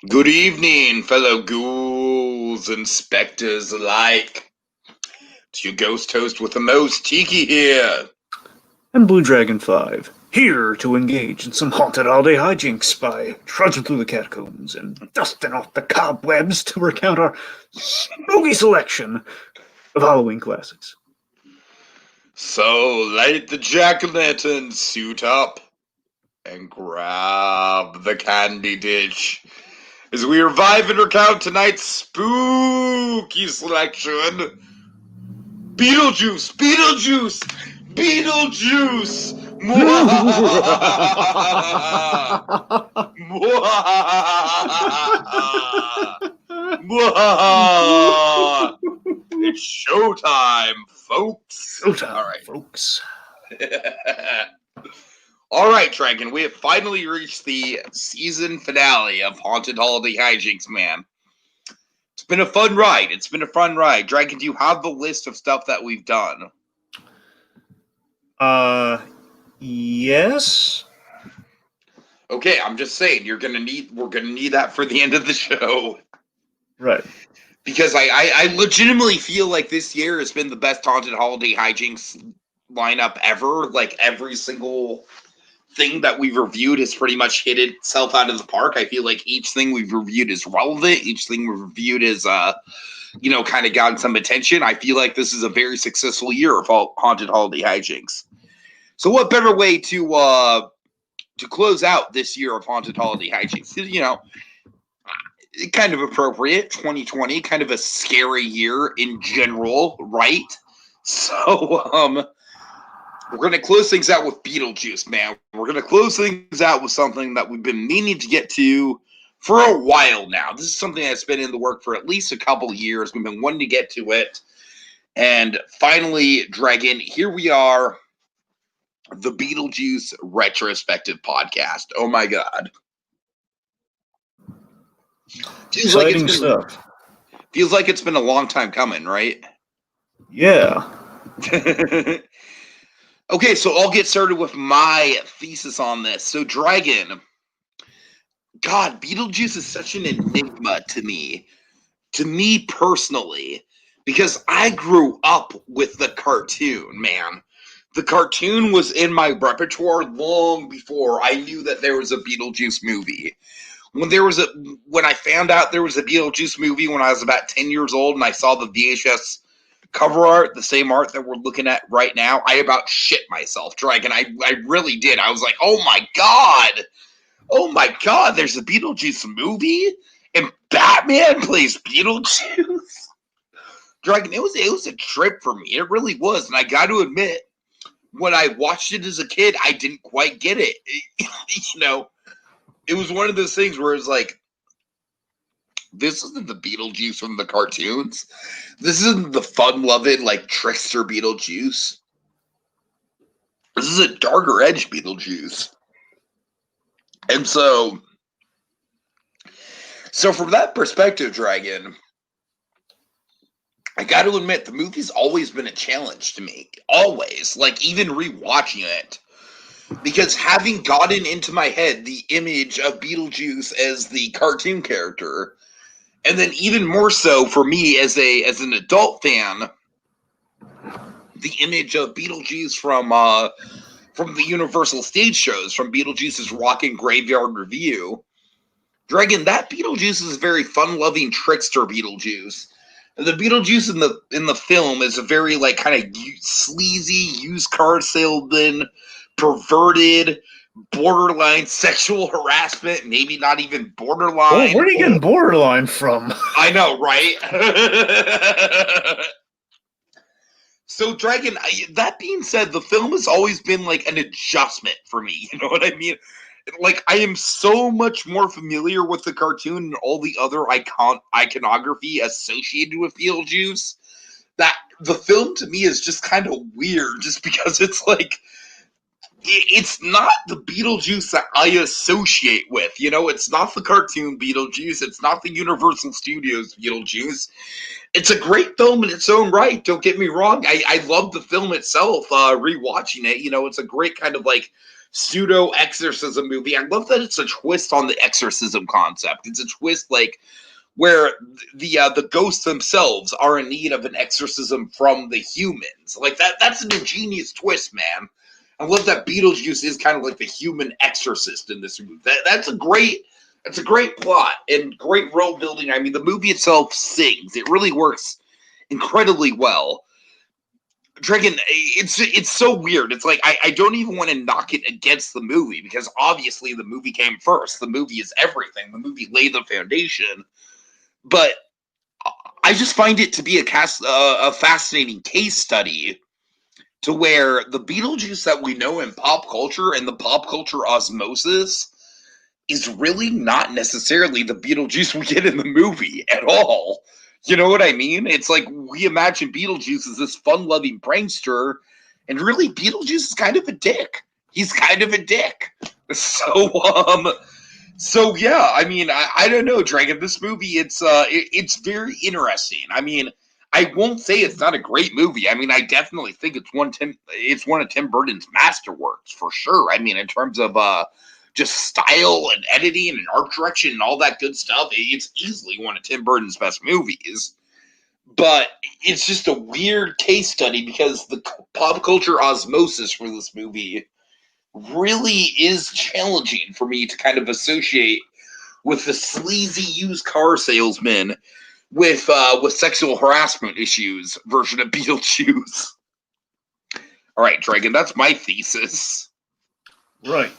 Good evening, fellow ghouls and specters alike. It's your ghost host with the most, Tiki here. And Blue Dragon 5, here to engage in some haunted holiday hijinks by trudging through the catacombs and dusting off the cobwebs to recount our spooky selection of Halloween classics. So light the jack-o'-lantern, suit up, and grab the candy dish as we revive and recount tonight's spooky selection. Beetlejuice! Beetlejuice! Beetlejuice! It's showtime, folks. Showtime, all right, folks. All right, Dragon, we have finally reached the season finale of Haunted Holiday Hijinks, man. It's been a fun ride. Dragon, do you have the list of stuff that we've done? Yes. Okay, I'm just saying we're gonna need that for the end of the show. Right. Because I legitimately feel like this year has been the best Haunted Holiday Hijinks lineup ever. Like, every single thing that we've reviewed has pretty much hit itself out of the park. I feel like each thing we've reviewed is relevant. Each thing we've reviewed is, kind of gotten some attention. I feel like this is a very successful year of Haunted Holiday Hijinks. So what better way to close out this year of Haunted Holiday Hijinks? Kind of appropriate, 2020, kind of a scary year in general, right? So, we're going to close things out with Beetlejuice, man. We're going to close things out with something that we've been meaning to get to for a while now. This is something that's been in the work for at least a couple of years. We've been wanting to get to it. And finally, Dragon, here we are, the Beetlejuice Retrospective podcast. Oh my God. Exciting stuff. Feels like it's been a long time coming, right? Yeah. Okay, so I'll get started with my thesis on this. So, Dragon, God, Beetlejuice is such an enigma to me personally, because I grew up with the cartoon, man. The cartoon was in my repertoire long before I knew that there was a Beetlejuice movie. When I found out there was a Beetlejuice movie when I was about 10 years old and I saw the VHS cover art, the same art that we're looking at right now, I about shit myself, Dragon. I really did. I was like, oh my God, there's a Beetlejuice movie and Batman plays Beetlejuice. Dragon, it was a trip for me. It really was. And I got to admit, when I watched it as a kid, I didn't quite get it. It was one of those things where it's like, this isn't the Beetlejuice from the cartoons. This isn't the fun-loving, like, trickster Beetlejuice. This is a darker edge Beetlejuice. And so from that perspective, Dragon, I got to admit, the movie's always been a challenge to me. Always. Like, even rewatching it. Because having gotten into my head the image of Beetlejuice as the cartoon character, and then even more so for me as an adult fan, the image of Beetlejuice from the Universal stage shows, from Beetlejuice's Rockin' Graveyard Review. Dragon, that Beetlejuice is a very fun-loving trickster Beetlejuice. And the Beetlejuice in the film is a very, like, kind of sleazy, used car salesman, perverted, borderline sexual harassment, maybe not even borderline. Oh, where are you getting borderline from? I know, right? So, Dragon, that being said, the film has always been like an adjustment for me. You know what I mean? Like, I am so much more familiar with the cartoon and all the other iconography associated with Beetlejuice that the film to me is just kind of weird, just because it's like, it's not the Beetlejuice that I associate with. It's not the cartoon Beetlejuice. It's not the Universal Studios Beetlejuice. It's a great film in its own right. Don't get me wrong. I love the film itself, rewatching it. It's a great kind of like pseudo exorcism movie. I love that it's a twist on the exorcism concept. It's a twist like where the ghosts themselves are in need of an exorcism from the humans. Like that's an ingenious twist, man. I love that Beetlejuice is kind of like the human exorcist in this movie. That's a great plot and great world building. I mean, the movie itself sings. It really works incredibly well. Dragon, it's so weird. It's like I don't even want to knock it against the movie because obviously the movie came first. The movie is everything. The movie laid the foundation. But I just find it to be a fascinating case study to where the Beetlejuice that we know in pop culture and the pop culture osmosis is really not necessarily the Beetlejuice we get in the movie at all. You know what I mean? It's like we imagine Beetlejuice as this fun-loving prankster, and really Beetlejuice is kind of a dick. He's kind of a dick. So yeah, I mean, I don't know, Dragon. This movie, it's very interesting. I mean, I won't say it's not a great movie. I mean, I definitely think it's one of Tim Burton's masterworks for sure. I mean, in terms of just style and editing and art direction and all that good stuff, it's easily one of Tim Burton's best movies. But it's just a weird case study because the pop culture osmosis for this movie really is challenging for me to kind of associate with the sleazy used car salesman with sexual harassment issues version of Beetlejuice. All right, Dragon, that's my thesis. Right.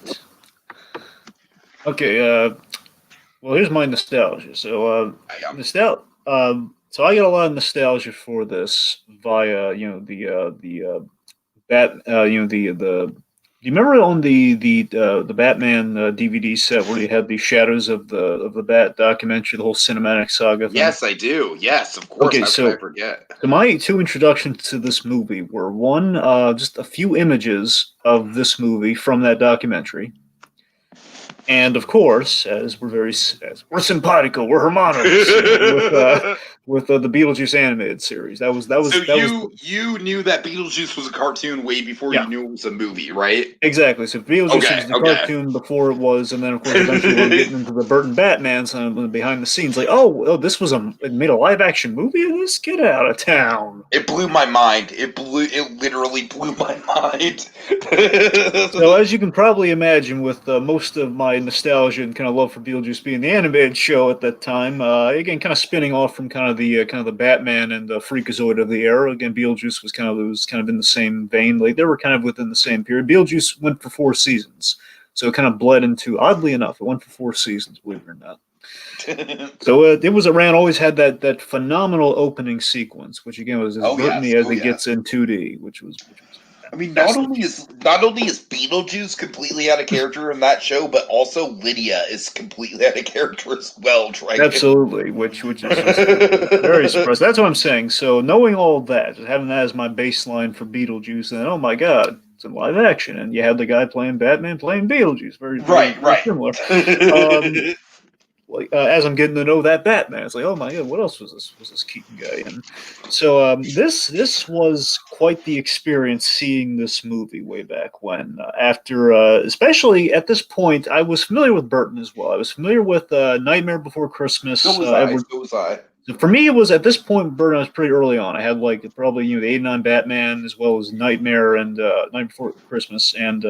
Okay, well, here's my nostalgia. So, so I get a lot of nostalgia for this via, do you remember on the Batman DVD set where you had the Shadows of the Bat documentary, the whole cinematic saga thing? Yes, I do. Yes, of course. Okay, How so could I forget? So my two introductions to this movie were one, just a few images of this movie from that documentary. And of course, as we're simpatico, we're hermanos with the Beetlejuice animated series. You knew that Beetlejuice was a cartoon way before you knew it was a movie, right? Exactly. So Beetlejuice was the cartoon before it was, and then of course eventually we're getting into the Burton Batman behind the scenes. Like, oh, this was it made a live action movie of this? Get out of town! It blew my mind. It literally blew my mind. So as you can probably imagine, with most of my nostalgia and kind of love for Beetlejuice being the animated show at that time, again, kind of spinning off from kind of the Batman and the Freakazoid of the era. Again, Beetlejuice was kind of in the same vein. Like they were kind of within the same period. Beetlejuice went for 4 seasons, so it kind of bled into. Oddly enough, it went for 4 seasons. Believe it or not. So always had that phenomenal opening sequence, which again was as Burton-y as it gets in 2D, which was. I mean, not only is Beetlejuice completely out of character in that show, but also Lydia is completely out of character as well. Right? Absolutely, which is just very surprising. That's what I'm saying. So knowing all that, just having that as my baseline for Beetlejuice, and oh my god, it's in live action, and you had the guy playing Batman playing Beetlejuice, very similar. As I'm getting to know that Batman, it's like, oh my god, what else was this Keaton guy in? So this was quite the experience seeing this movie way back when. Especially at this point, I was familiar with Burton as well. I was familiar with Nightmare Before Christmas. So was I. So for me, it was at this point, Burton, I was pretty early on. I had probably the '89 Batman as well as Nightmare and Night Before Christmas and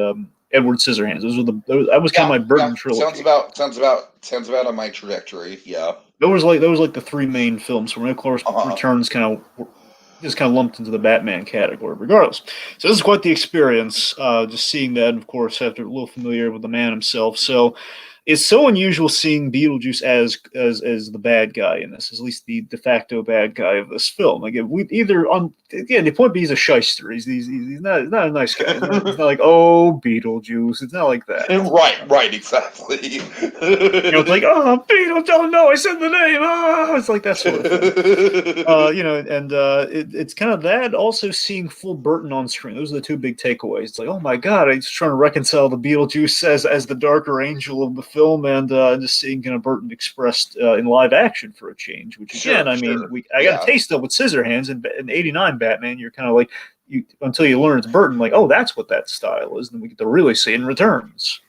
Edward Scissorhands. That was kind of my Burton trilogy. Sounds about on my trajectory. Yeah. Those was like the 3 main films. For me, of course, Returns kind of lumped into the Batman category, regardless. So this is quite the experience, just seeing that, and of course, after a little familiar with the man himself. So it's so unusual seeing Beetlejuice as the bad guy in this, at least the de facto bad guy of this film. Like the point B, he's a shyster. He's not a nice guy. It's not like, oh, Beetlejuice. It's not like that. Right, exactly. It's like, oh, Beetlejuice. Oh no, I said the name. Oh, it's like that sort of thing. It's kind of that. Also seeing full Burton on screen. Those are the 2 big takeaways. It's like, oh my god, I'm just trying to reconcile the Beetlejuice as the darker angel of the film, and just seeing kind of Burton expressed in live action for a change. Which again, I got a taste of with Scissorhands and in '89 Batman. You're kind of like, until you learn it's Burton, like, oh, that's what that style is. And then we get to really see it in Returns.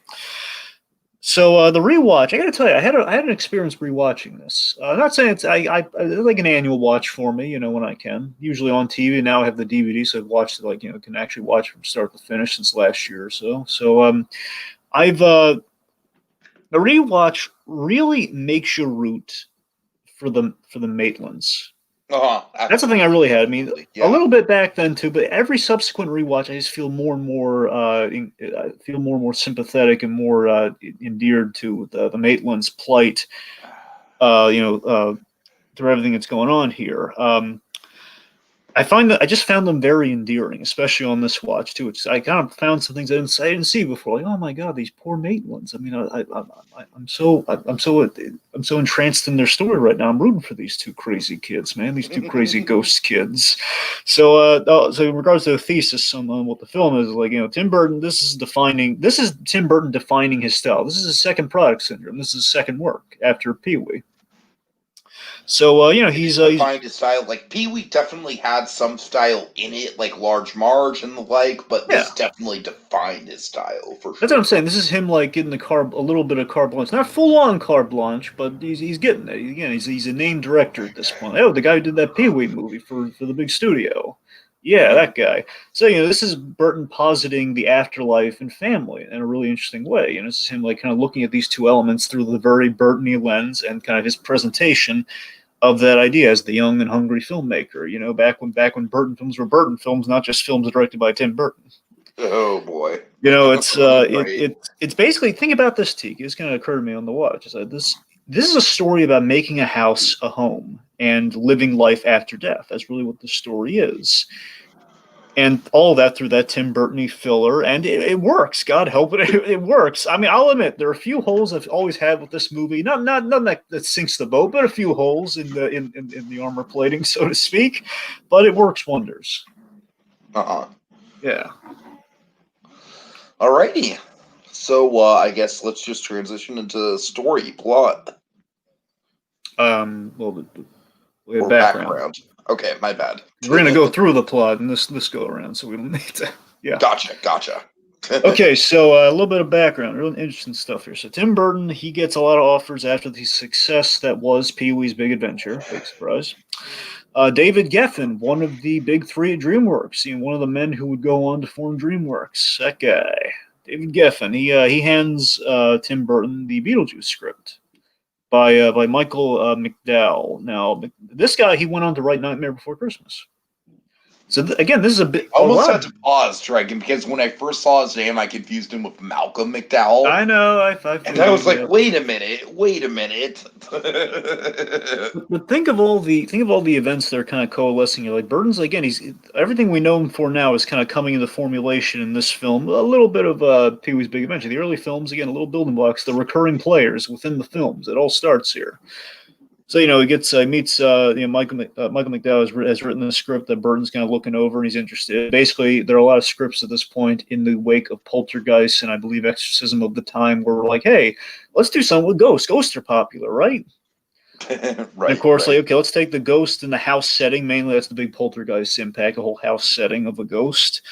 So the rewatch, I got to tell you, I had an experience rewatching this. I'm not saying it's like an annual watch for me, when I can. Usually on TV. Now I have the DVD, so I've watched it can actually watch from start to finish since last year or so. So I've the rewatch really makes you root for the Maitlands. That's the thing I really had. I mean, a little bit back then too, but every subsequent rewatch, I just feel more and more sympathetic and more endeared to the Maitlands' plight. Through everything that's going on here. I just found them very endearing, especially on this watch too. I kind of found some things I didn't see before. Like, oh my God, these poor Maitlands. I mean, I'm so entranced in their story right now. I'm rooting for these two crazy kids, man. These two crazy ghost kids. So, so in regards to the thesis on what the film is, like, Tim Burton. This is Tim Burton defining his style. This is his second product syndrome. This is his second work after Pee-wee. So he's defined his style. Like Pee-wee definitely had some style in it, like Large Marge and the like, but this definitely defined his style for sure. That's what I'm saying. This is him like getting a little bit of carte blanche, not full on carte blanche, but he's getting it. Again, he's a named director at this point. Oh, the guy who did that Pee-wee movie for the big studio. Yeah, that guy. So, this is Burton positing the afterlife and family in a really interesting way. This is him like kind of looking at these two elements through the very Burton-y lens and kind of his presentation of that idea as the young and hungry filmmaker. Back when Burton films were Burton films, not just films directed by Tim Burton. Oh boy. It's it's basically, think about this, Tiki. It's going to occur to me on the watch. It's like this is a story about making a house a home and living life after death. That's really what the story is. And all of that through that Tim Burton-y filler, and it works. God help it, it works. I mean, I'll admit there are a few holes I've always had with this movie. Not none that sinks the boat, but a few holes in the armor plating, so to speak. But it works wonders. Yeah. Alrighty. So I guess let's just transition into story plot. Well, we have background. Okay, my bad. We're going to go through the plot in this go around, so we don't need to. Yeah. Gotcha. Okay, so a little bit of background, real interesting stuff here. So Tim Burton, he gets a lot of offers after the success that was Pee-wee's Big Adventure. Big surprise. David Geffen, one of the big three at DreamWorks, one of the men who would go on to form DreamWorks. That guy, David Geffen, he hands Tim Burton the Beetlejuice script by Michael McDowell. Now, this guy, he went on to write Nightmare Before Christmas. So again, this is a bit. I almost had to pause, Dragon, because when I first saw his name, I confused him with Malcolm McDowell. I know. And I was like, wait a minute. But think of all the events that are kind of coalescing. Like Burton's, again, everything we know him for now is kind of coming into formulation in this film. A little bit of Pee-wee's Big Adventure. The early films, again, a little building blocks. The recurring players within the films. It all starts here. So, he meets, Michael McDowell has written the script that Burton's kind of looking over and he's interested. Basically, there are a lot of scripts at this point in the wake of Poltergeist and I believe Exorcism of the time where we're like, hey, let's do something with ghosts. Ghosts are popular, right? Right. And of course, okay, let's take the ghost in the house setting. Mainly, that's the big Poltergeist impact, a whole house setting of a ghost.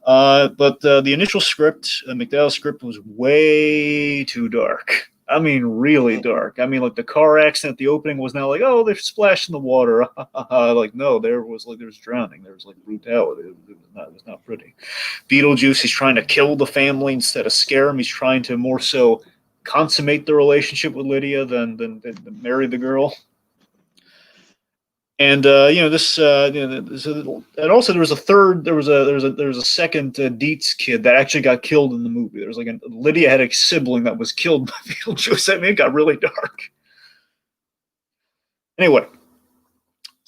But the initial script, McDowell's script, was way too dark. I mean, really dark. I mean, like the car accident at the opening was not like, oh, they're splashed in the water. Like, no, there was drowning. There was like brutality. It was not pretty. Beetlejuice, he's trying to kill the family instead of scare him. He's trying to more so consummate the relationship with Lydia than marry the girl. And this and also there was a second Dietz kid that actually got killed in the movie. There was like Lydia had a sibling that was killed by Beetlejuice. I mean, it got really dark. Anyway,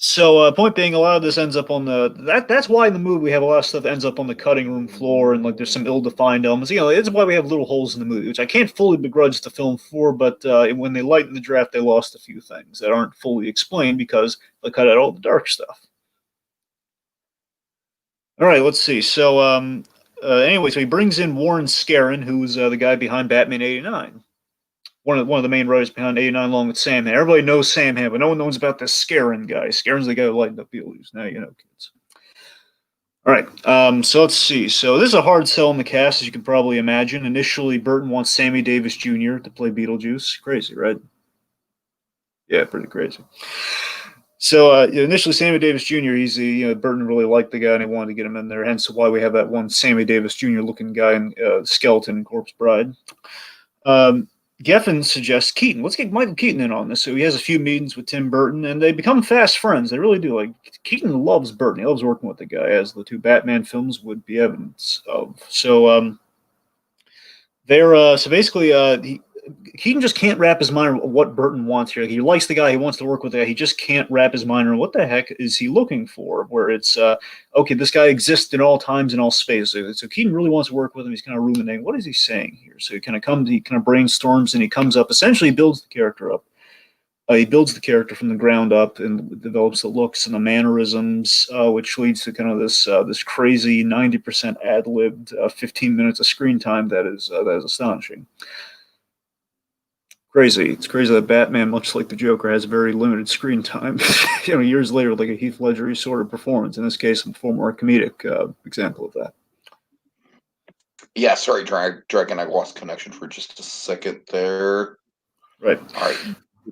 so point being, a lot of this ends up on that's why in the movie we have a lot of stuff that ends up on the cutting room floor and like there's some ill-defined elements. It's why we have little holes in the movie, which I can't fully begrudge the film for, but when they lightened the draft, they lost a few things that aren't fully explained because they cut out all the dark stuff. All right, let's see. So anyway, so he brings in Warren Scarron, who's the guy behind Batman '89. One of the main writers behind '89, along with Sam Hamm. Everybody knows Sam Hamm, but no one knows about this Scarron guy. Scarron's the guy who lightened up Beetlejuice. Now you know, kids. All right. So let's see. So this is a hard sell in the cast, as you can probably imagine. Initially, Burton wants Sammy Davis Jr. to play Beetlejuice. Crazy, right? Yeah, pretty crazy. So initially, Sammy Davis Jr. Burton really liked the guy and he wanted to get him in there. Hence why we have that one Sammy Davis Jr. looking guy in Skeleton and Corpse Bride. Um, Geffen suggests Keaton. Let's get Michael Keaton in on this. So he has a few meetings with Tim Burton, and they become fast friends. They really do. Like Keaton loves Burton. He loves working with the guy, as the two Batman films would be evidence of. So Keaton just can't wrap his mind around what Burton wants here. He likes the guy. He wants to work with the guy. He just can't wrap his mind around what the heck is he looking for. Where it's okay, this guy exists in all times and all space. So Keaton really wants to work with him. He's kind of ruminating. What is he saying here? So he kind of brainstorms and he comes up. Essentially, builds the character up. He builds the character from the ground up and develops the looks and the mannerisms, which leads to kind of this crazy 90% ad-libbed 15 minutes of screen time that is astonishing. Crazy. It's crazy that Batman, much like the Joker, has very limited screen time. Years later, like a Heath Ledger sort of performance. In this case, a far more comedic example of that. Yeah, sorry, Dragon. I lost connection for just a second there. Right. All right.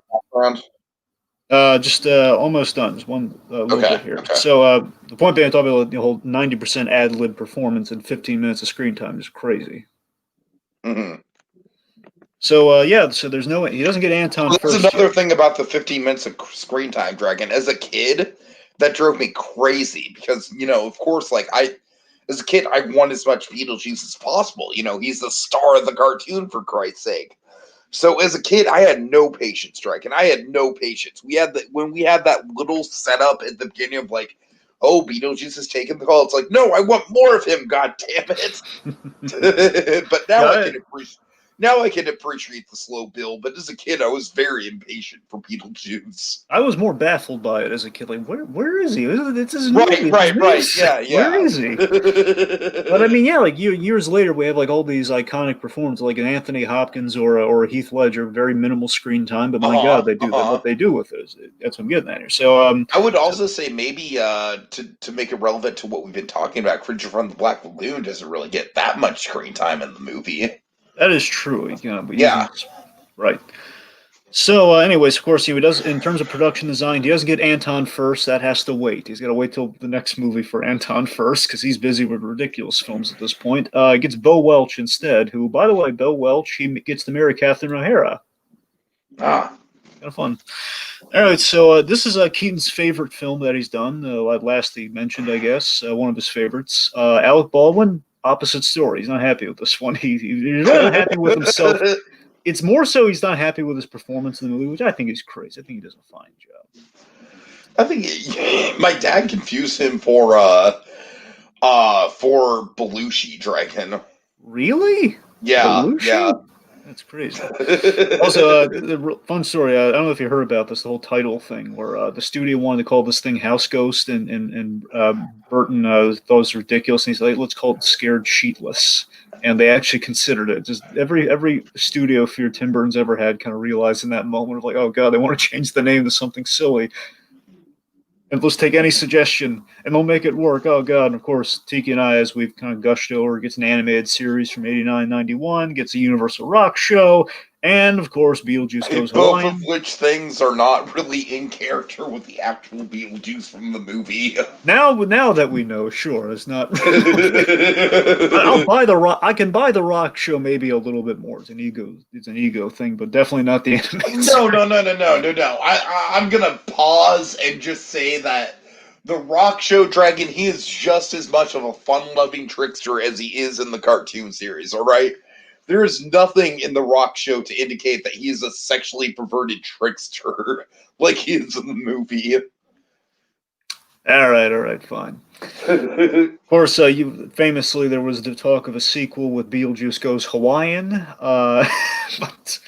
Background. Just almost done. Just one little bit here. Okay. So the point being, I'm talking about the whole 90% ad lib performance in 15 minutes of screen time is crazy. Mm-hmm. So so there's no he doesn't get Anton first. That's another thing about the 15 minutes of screen time, Dragon. As a kid, that drove me crazy because of course, as a kid, I want as much Beetlejuice as possible. He's the star of the cartoon, for Christ's sake. So as a kid, I had no patience, Dragon. I had no patience. When we had that little setup at the beginning of oh, Beetlejuice is taking the call. It's like, no, I want more of him. God damn it! But now I can appreciate. Now I can appreciate the slow build, but as a kid, I was very impatient for Beetlejuice. I was more baffled by it as a kid. Like, where is he? It's his movie. Right. Yeah. Where is he? But I mean, yeah, years later, we have all these iconic performances, like an Anthony Hopkins or a Heath Ledger, very minimal screen time. But my God, they do what they do with it. That's what I'm getting at here. So I would also say maybe to make it relevant to what we've been talking about, Creature from the Black Lagoon doesn't really get that much screen time in the movie. That is true. But yeah. Right. So, anyways, of course, he does. In terms of production design, he doesn't get Anton first. That has to wait. He's got to wait till the next movie for Anton first because he's busy with ridiculous films at this point. He gets Bo Welch instead. Who, by the way, Bo Welch, he gets to marry Catherine O'Hara. Kind of fun. All right, so this is Keaton's favorite film that he's done. Last he mentioned, I guess, one of his favorites. Alec Baldwin. Opposite story. He's not happy with this one. He's really not happy with himself. It's more so he's not happy with his performance in the movie, which I think is crazy. I think he does a fine job. I think my dad confused him for Belushi, Dragon. Really? Yeah. Belushi? Yeah. That's crazy. Also, the fun story. I don't know if you heard about this, the whole title thing, where the studio wanted to call this thing House Ghost, and Burton thought it was ridiculous, and he's like, "Let's call it Scared Sheetless." And they actually considered it. Just every studio fear Tim Burton's ever had kind of realized in that moment of oh God, they want to change the name to something silly. And let's take any suggestion, and they'll make it work. Oh, God. And, of course, Tiki and I, as we've kind of gushed over, gets an animated series from 89-91, gets a Universal Rock show, and, of course, Beetlejuice goes Hawaiian. Both of which things are not really in character with the actual Beetlejuice from the movie. Now that we know, sure, it's not. I'll buy the Rock. I can buy the Rock show maybe a little bit more. It's an ego thing, but definitely not the animated. No. I'm gonna pause and just say that the Rock show, Dragon, he is just as much of a fun-loving trickster as he is in the cartoon series. All right. There is nothing in the Rock show to indicate that he is a sexually perverted trickster like he is in the movie. All right, fine. Of course, famously there was the talk of a sequel with Beetlejuice Goes Hawaiian, but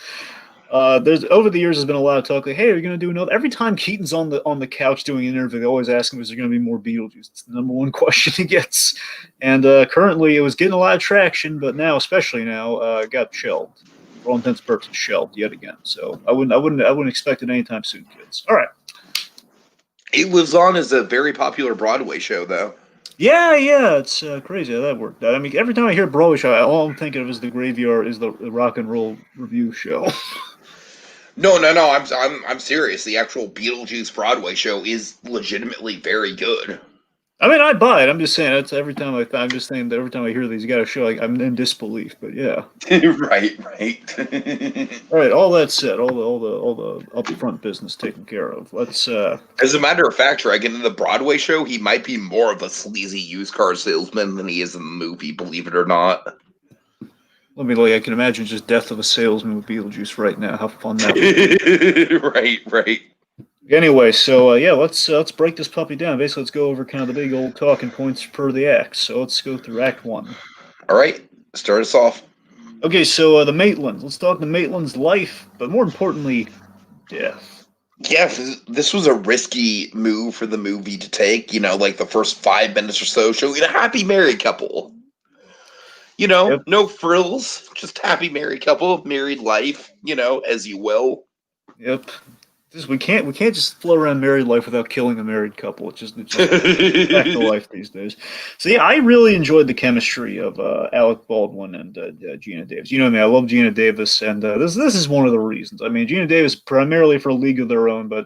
there's over the years there's been a lot of talk like, hey, are you going to do another? Every time Keaton's on the couch doing an interview, they always ask him, is there going to be more Beetlejuice? It's the number one question he gets. And currently it was getting a lot of traction, but now, especially now, it got shelved. For all intents and purposes, shelved yet again. So I wouldn't expect it anytime soon, kids. All right. It lives on as a very popular Broadway show, though. Yeah, it's crazy how that worked out. I mean, every time I hear Broadway show, all I'm thinking of is the graveyard, is the rock and roll review show. No. I'm serious. The actual Beetlejuice Broadway show is legitimately very good. I mean, I buy it. I'm just saying that's every time I'm just saying that every time I hear these, you got a show, like, I'm in disbelief. But yeah, Right. all right. All that said, all the upfront business taken care of. Let's. As a matter of fact, Dragon, in the Broadway show, he might be more of a sleazy used car salesman than he is in the movie, believe it or not. Let me like I can imagine just Death of a Salesman with Beetlejuice right now. How fun that would be. Right. Anyway, so yeah, let's break this puppy down. Basically, let's go over kind of the big old talking points per the act. So let's go through Act 1. All right, start us off. Okay, so the Maitlands. Let's talk the Maitlands' life, but more importantly, death. Yeah, this was a risky move for the movie to take. Like the first 5 minutes or so, showing a happy married couple. Yep. No frills, just happy married couple, married life. As you will. Yep. We can't just float around married life without killing a married couple. It's just back to life these days. So yeah, I really enjoyed the chemistry of Alec Baldwin and Gina Davis. You know me, I love Gina Davis, and this is one of the reasons. I mean, Gina Davis primarily for A League of Their Own, but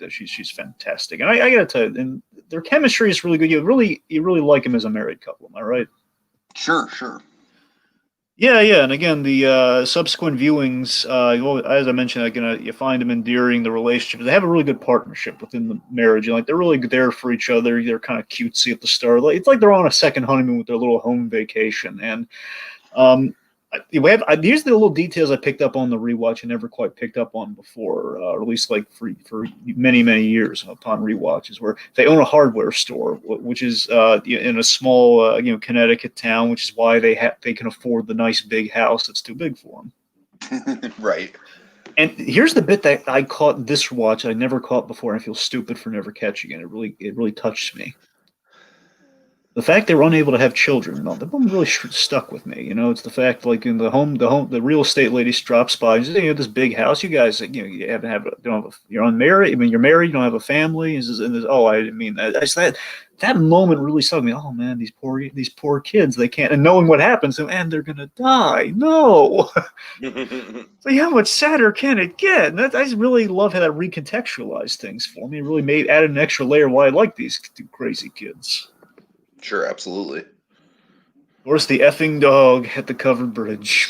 she's fantastic, and I gotta tell you, and their chemistry is really good. You really like him as a married couple. Am I right? Sure. Yeah, and again, the subsequent viewings, as I mentioned, you find them endearing, the relationship. They have a really good partnership within the marriage. Like they're really there for each other. They're kind of cutesy at the start. It's like they're on a second honeymoon with their little home vacation. And these are the little details I picked up on the rewatch I never quite picked up on before, or at least like for many years upon rewatches, where they own a hardware store, which is in a small Connecticut town, which is why they can afford the nice big house that's too big for them. Right. And here's the bit that I caught this watch I never caught before, and I feel stupid for never catching it. It really touched me. The fact they were unable to have children, that one really stuck with me. It's the fact, like in the real estate lady drops by and says, "Hey, you have this big house. You guys, you're unmarried. I mean, you're married. You don't have a family." Oh, I didn't mean that. That moment really stuck me. Oh man, these poor kids. They can't. And knowing what happens, and they're gonna die. No. So how much sadder can it get? And I just really love how that recontextualized things for me. It really added an extra layer why I like these two crazy kids. Sure, absolutely. Of course, the effing dog at the covered bridge.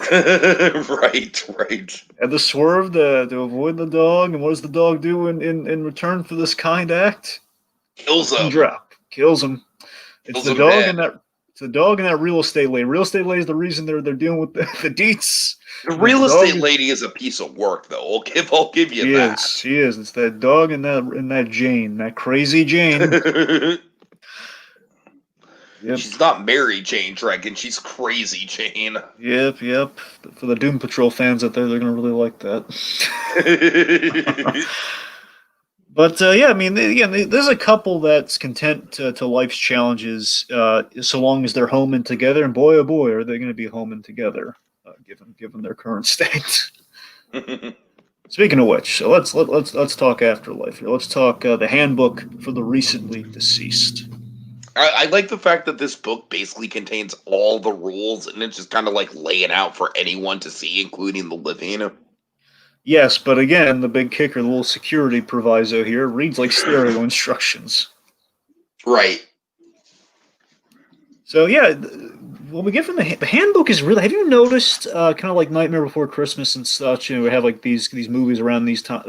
Right. And the swerve to avoid the dog. And what does the dog do in return for this kind act? Kills him. Kills him. It's the dog and that real estate lady. Real estate lady is the reason they're dealing with the Dietz. The real estate lady is a piece of work, though. I'll give you that. She is. It's that dog and that Jane, that crazy Jane. Yep. She's not Mary Jane Dragon. She's Crazy Jane. Yep. For the Doom Patrol fans out there, they're going to really like that. But, yeah, I mean, again, there's a couple that's content to life's challenges so long as they're home and together. And boy, oh boy, are they going to be home and together, given their current state. Speaking of which, so let's talk Afterlife here. Let's talk the Handbook for the Recently Deceased. I like the fact that this book basically contains all the rules, and it's just kind of like laying out for anyone to see, including the living. Yes, but again, the big kicker, the little security proviso here, reads like stereo instructions. Right. So yeah, what we get from the Handbook is really. Have you noticed, kind of like Nightmare Before Christmas and such? We have like these movies around this time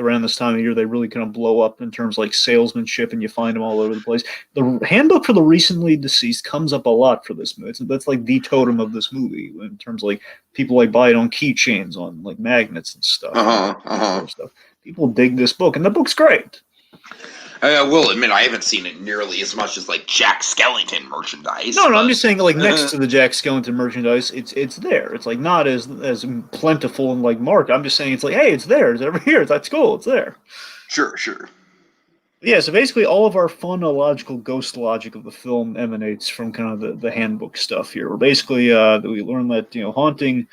of year. They really kind of blow up in terms of like salesmanship, and you find them all over the place. The Handbook for the Recently Deceased comes up a lot for this movie. That's like the totem of this movie in terms of like people like buy it on keychains, on like magnets and stuff. Stuff. People dig this book, and the book's great. I will admit I haven't seen it nearly as much as like Jack Skellington merchandise. No, I'm just saying like next to the Jack Skellington merchandise, it's there. It's like not as plentiful and like marked. I'm just saying it's like, hey, it's there. It's over here. That's cool. It's there. Sure. Yeah, so basically all of our fun, illogical ghost logic of the film emanates from kind of the Handbook stuff here. Where basically we learn that haunting.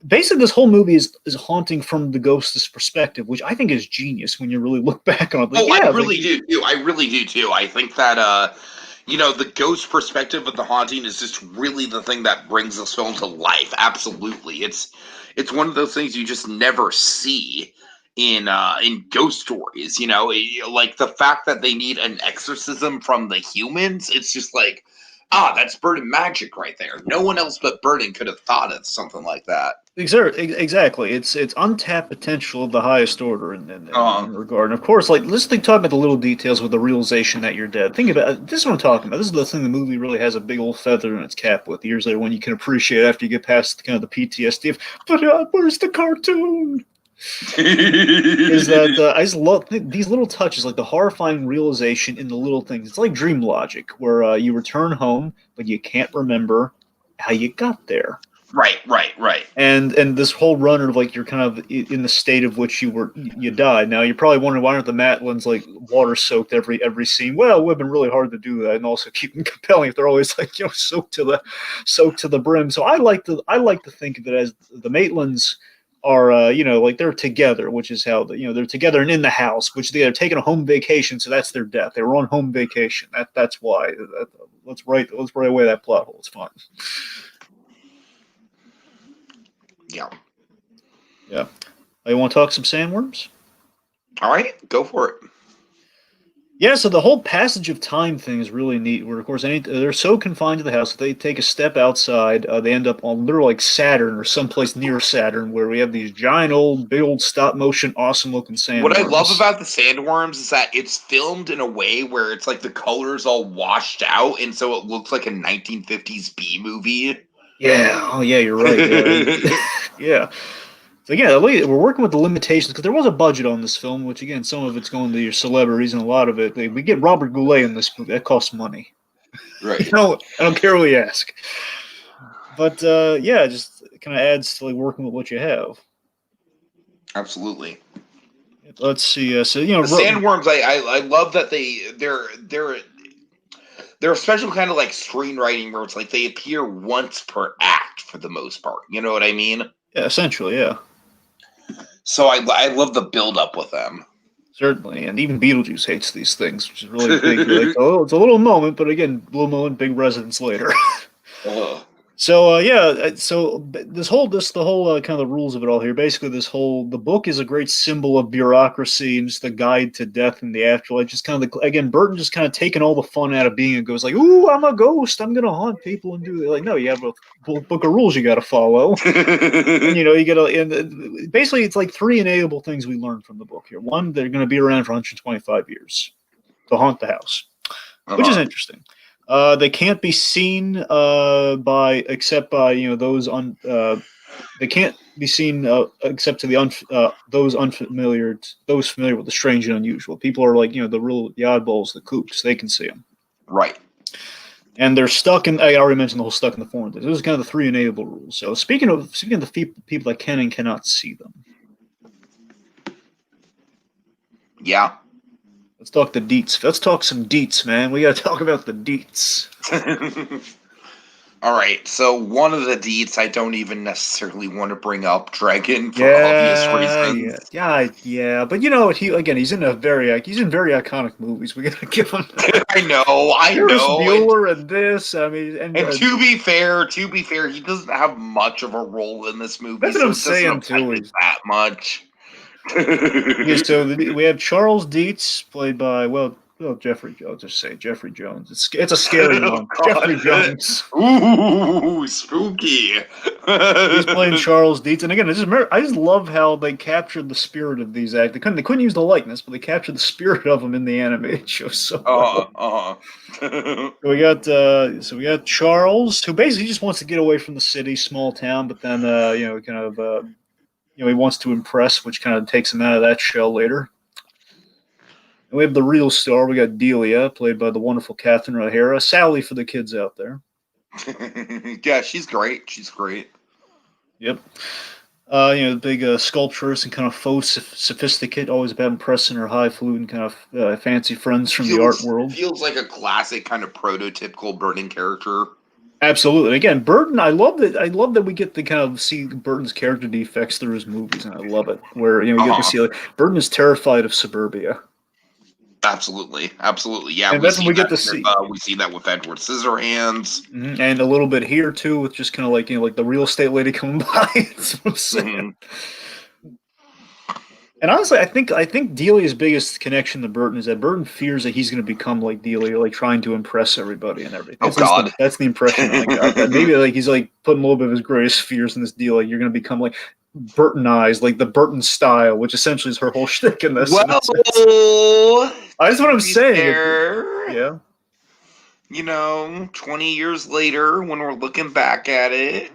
Basically, this whole movie is haunting from the ghost's perspective, which I think is genius when you really look back on it. Like, I really do too. I think that the ghost perspective of the haunting is just really the thing that brings this film to life. Absolutely. It's one of those things you just never see in ghost stories, like the fact that they need an exorcism from the humans. It's just like, that's Burton magic right there. No one else but Burton could have thought of something like that. Exactly. It's untapped potential of the highest order in Uh, regard. And of course, like let's talk about the little details with the realization that you're dead. Think about this is what I'm talking about. This is the thing the movie really has a big old feather in its cap with years later when you can appreciate after you get past kind of the PTSD of, but where's the cartoon? Is that I just love these little touches, like the horrifying realization in the little things. It's like dream logic, where you return home, but you can't remember how you got there. Right. And this whole run of like you're kind of in the state of which you died. Now you're probably wondering why aren't the Matlins like water soaked every scene? Well, it would have been really hard to do that and also keep them compelling if they're always like soaked to the brim. So I like to think of it as the Matlins are like they're together, which is how they're together and in the house, which they're taking a home vacation, so that's their death. They were on home vacation. That's why. Let's write away that plot hole. It's fine. Yeah. Yeah. You want to talk some sandworms? All right, go for it. Yeah, so the whole passage of time thing is really neat. Where, of course, they're so confined to the house that they take a step outside. They end up on literally like Saturn or someplace near Saturn, where we have these giant big old stop motion, awesome looking sandworms. What I love about the Sandworms is that it's filmed in a way where it's like the colors all washed out, and so it looks like a 1950s B movie. Yeah. Oh, yeah. You're right. Yeah. So yeah, we're working with the limitations because there was a budget on this film, which again, some of it's going to your celebrities, and a lot of it we get Robert Goulet in this movie. That costs money. Right. I don't care what you ask. But yeah, just kind of adds to like working with what you have. Absolutely. Let's see. So the Sandworms, I love that they're a special kind of like screenwriting where it's like they appear once per act for the most part. You know what I mean? Yeah, essentially, yeah. So I love the build up with them. Certainly, and even Beetlejuice hates these things, which is really big. Like, it's a little moment, but again, little moment, big resonance later. So so the whole kind of the rules of it all here. Basically, the book is a great symbol of bureaucracy and just the guide to death and the afterlife. Just kind of again, Burton just kind of taking all the fun out of being a ghost. Like, ooh, I'm a ghost. I'm gonna haunt people and do that. Like, no, you have a book of rules you got to follow. And you got to. And basically, it's like three enable things we learned from the book here. One, they're going to be around for 125 years to haunt the house, which is interesting. They can't be seen except by those on. They can't be seen except to those familiar with the strange and unusual. People are like the oddballs, the kooks. They can see them. Right. And they're stuck in. I already mentioned the whole stuck in the form. Those are kind of the three enable rules. So speaking of the people that can and cannot see them. Yeah. Let's talk the Dietz. Let's talk some Dietz, man. We got to talk about the Dietz. All right. So one of the Dietz I don't even necessarily want to bring up, Dragon, for obvious reasons. Yeah. But he's in very iconic movies. We got to give him. I know. Bueller and this. I mean, and to be fair, he doesn't have much of a role in this movie. That's what I'm saying too. That much. Yeah, so we have Charles Dietz, played by Jeffrey Jones. Just say Jeffrey Jones. It's a scary one. Jeffrey Jones. Ooh, spooky. He's playing Charles Dietz, and again, I just love how they captured the spirit of these actors. They couldn't use the likeness, but they captured the spirit of them in the animated show. So we got Charles, who basically just wants to get away from the city, small town, but then he wants to impress, which kind of takes him out of that shell later. And we have the real star. We got Delia, played by the wonderful Catherine O'Hara. Sally for the kids out there. Yeah, she's great. She's great. Yep. The big sculptress and kind of faux sophisticate, always about impressing her highfalutin kind of fancy friends from the art world. Feels like a classic kind of prototypical Burton character. Absolutely. Again, Burton, I love that we get to kind of see Burton's character defects through his movies, and I love it. Where you get to see Burton is terrified of suburbia. Absolutely. Yeah, And that's when we get to see. We see that with Edward Scissorhands. Mm-hmm. And a little bit here, too, with just kind of like, like the real estate lady coming by. That's what I'm saying. And honestly, I think Delia's biggest connection to Burton is that Burton fears that he's going to become like Delia, like trying to impress everybody and everything. That's the impression I got. That maybe like he's like putting a little bit of his greatest fears in this deal. Like you're going to become like Burtonized, like the Burton style, which essentially is her whole shtick in this. Well, that's what I'm saying. Yeah. 20 years later, when we're looking back at it,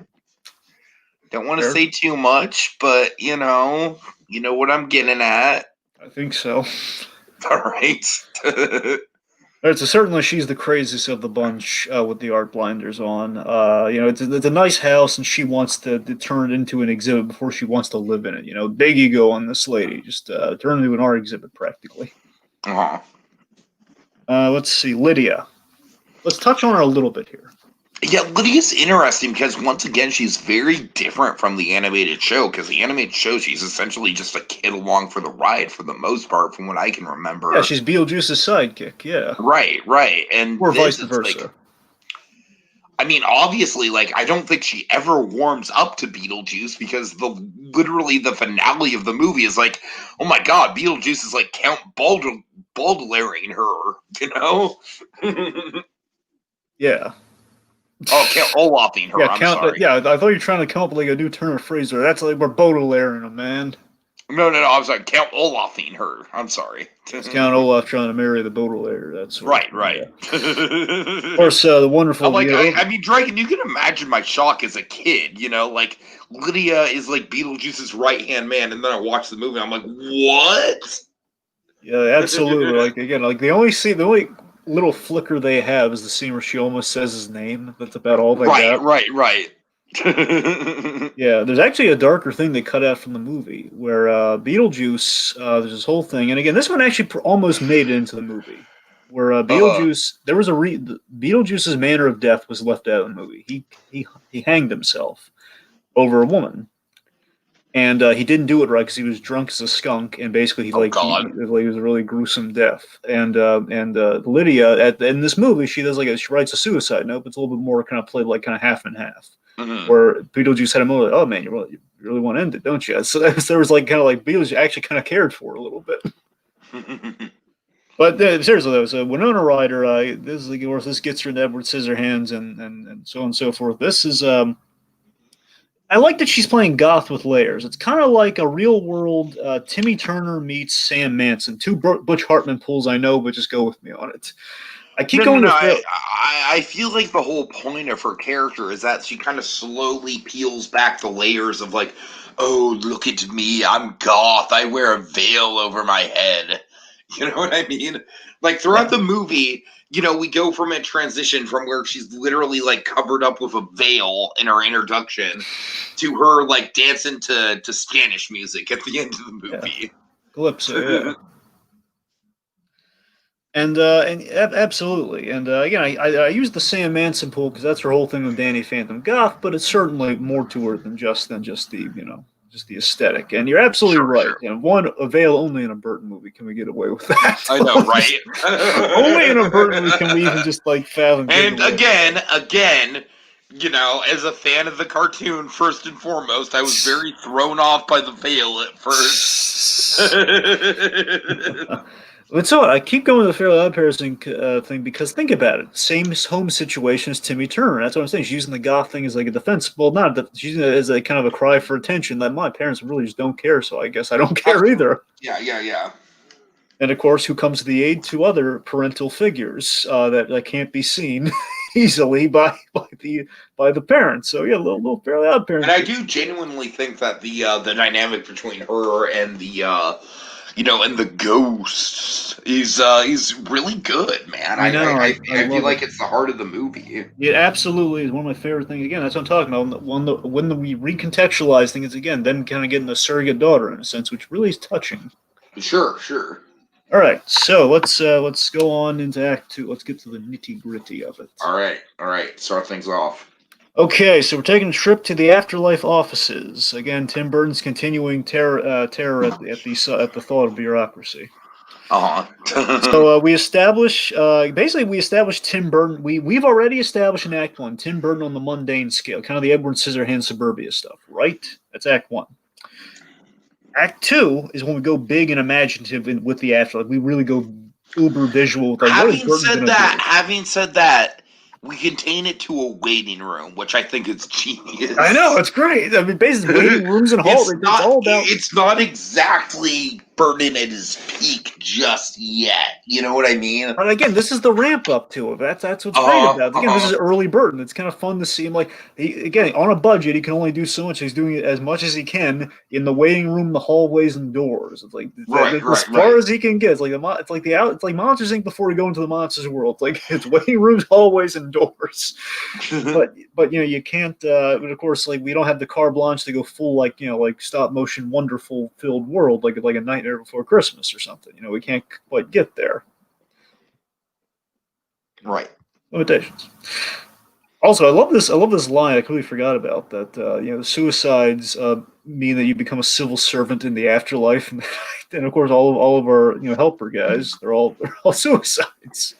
don't want to say too much, but you know what I'm getting at. I think so. All right. All right, so certainly she's the craziest of the bunch with the art blinders on. It's a nice house, and she wants to turn it into an exhibit before she wants to live in it. Big ego on this lady. Just turn it into an art exhibit, practically. Uh-huh. Let's see, Lydia. Let's touch on her a little bit here. Yeah, Lydia's interesting because, once again, she's very different from the animated show. Because the animated show, she's essentially just a kid along for the ride for the most part, from what I can remember. Yeah, she's Beetlejuice's sidekick, yeah. Right. And or vice versa. Obviously, I don't think she ever warms up to Beetlejuice because literally the finale of the movie is like, oh my god, Beetlejuice is like Count Baudelaire-ing her, Yeah. Oh, Count Olafing her. I'm sorry. Yeah, I thought you were trying to come up with like a new turn of phrase there. That's like we're Baudelaire-ing a man. No. I was like Count Olafing her. I'm sorry. It's Count Olaf trying to marry the Baudelaire. That's right. Yeah. Of course, the wonderful. I'm like, Dragon. You can imagine my shock as a kid. Like Lydia is like Beetlejuice's right hand man, and then I watch the movie. I'm like, what? Yeah, absolutely. The only little flicker they have is the scene where she almost says his name. That's about all they got. Right. Yeah, there's actually a darker thing they cut out from the movie where Beetlejuice, there's this whole thing, and again, this one actually almost made it into the movie, where Beetlejuice, there was Beetlejuice's manner of death was left out of the movie. He hanged himself over a woman. And he didn't do it right because he was drunk as a skunk, and basically he was a really gruesome death. And Lydia in this movie, she writes a suicide note, but it's a little bit more kind of played like kind of half and half, where Beetlejuice had a moment like, oh man, you really want to end it, don't you? So there was like kind of like Beetlejuice actually kind of cared for her a little bit. But seriously though, so Winona Ryder, this gets her into Edward Scissorhands and so on and so forth. This is I like that she's playing goth with layers. It's kind of like a real-world Timmy Turner meets Sam Manson. Two Butch Hartman pulls I know, but just go with me on it. I keep going. I feel like the whole point of her character is that she kind of slowly peels back the layers of like, oh, look at me, I'm goth. I wear a veil over my head. You know what I mean? Like throughout the movie, we go from a transition from where she's literally like covered up with a veil in her introduction to her like dancing to Spanish music at the end of the movie. Yeah. Calypso, yeah. And absolutely. And again, I use the Sam Manson pool because that's her whole thing with Danny Phantom Goth, but it's certainly more to her than just the just the aesthetic. And you're absolutely right. Sure. A veil only in a Burton movie can we get away with that. I know, right? Only in a Burton movie can we even just like fathom. And again, as a fan of the cartoon, first and foremost, I was very thrown off by the veil at first. But so I keep going to the Fairly Odd Parents thing because think about it. Same home situation as Timmy Turner. That's what I'm saying. She's using the goth thing as like a defense. Well, she's using it as a kind of a cry for attention that my parents really just don't care. So I guess I don't care either. Yeah. And of course, who comes to the aid to other parental figures that can't be seen easily by the parents. So yeah, little Fairly Odd Parents. And I do genuinely think that the dynamic between her and the and the ghost is really good, man. I know. I feel like it's the heart of the movie. It absolutely is one of my favorite things. Again, that's what I'm talking about. When we recontextualize things, again, then kind of getting a surrogate daughter in a sense, which really is touching. Sure. All right, so let's go on into Act 2. Let's get to the nitty-gritty of it. All right. Start things off. Okay, so we're taking a trip to the Afterlife offices. Again, Tim Burton's continuing terror at the thought of bureaucracy. Uh-huh. We establish Tim Burton. We've already established in Act One Tim Burton on the mundane scale, kind of the Edward Scissorhands suburbia stuff, right? That's Act One. Act Two is when we go big and imaginative with the afterlife. We really go uber visual. Like, what is Burton going to do? Having said that, we contain it to a waiting room, which I think is genius. I know, it's great. I mean, basically, waiting rooms and halls. It's all about. It's not exactly Burton at his peak just yet. You know what I mean? But again, this is the ramp up to it. That's what's great about it. Again, this is early Burton. It's kind of fun to see him. Like, again, on a budget, he can only do so much. He's doing it as much as he can in the waiting room, the hallways, and doors. It's like as far as he can get. It's like it's like Monsters Inc. before we go into the monsters world. It's like it's waiting rooms, hallways, and doors. but you can't. But of course, like, we don't have the carte blanche to go full like stop motion wonderful filled world like a Nightmare Before Christmas or something. We can't quite get there. Right. Limitations. Also, I love this line I completely forgot about that. Suicides mean that you become a civil servant in the afterlife, and of course all of our helper guys they're all suicides.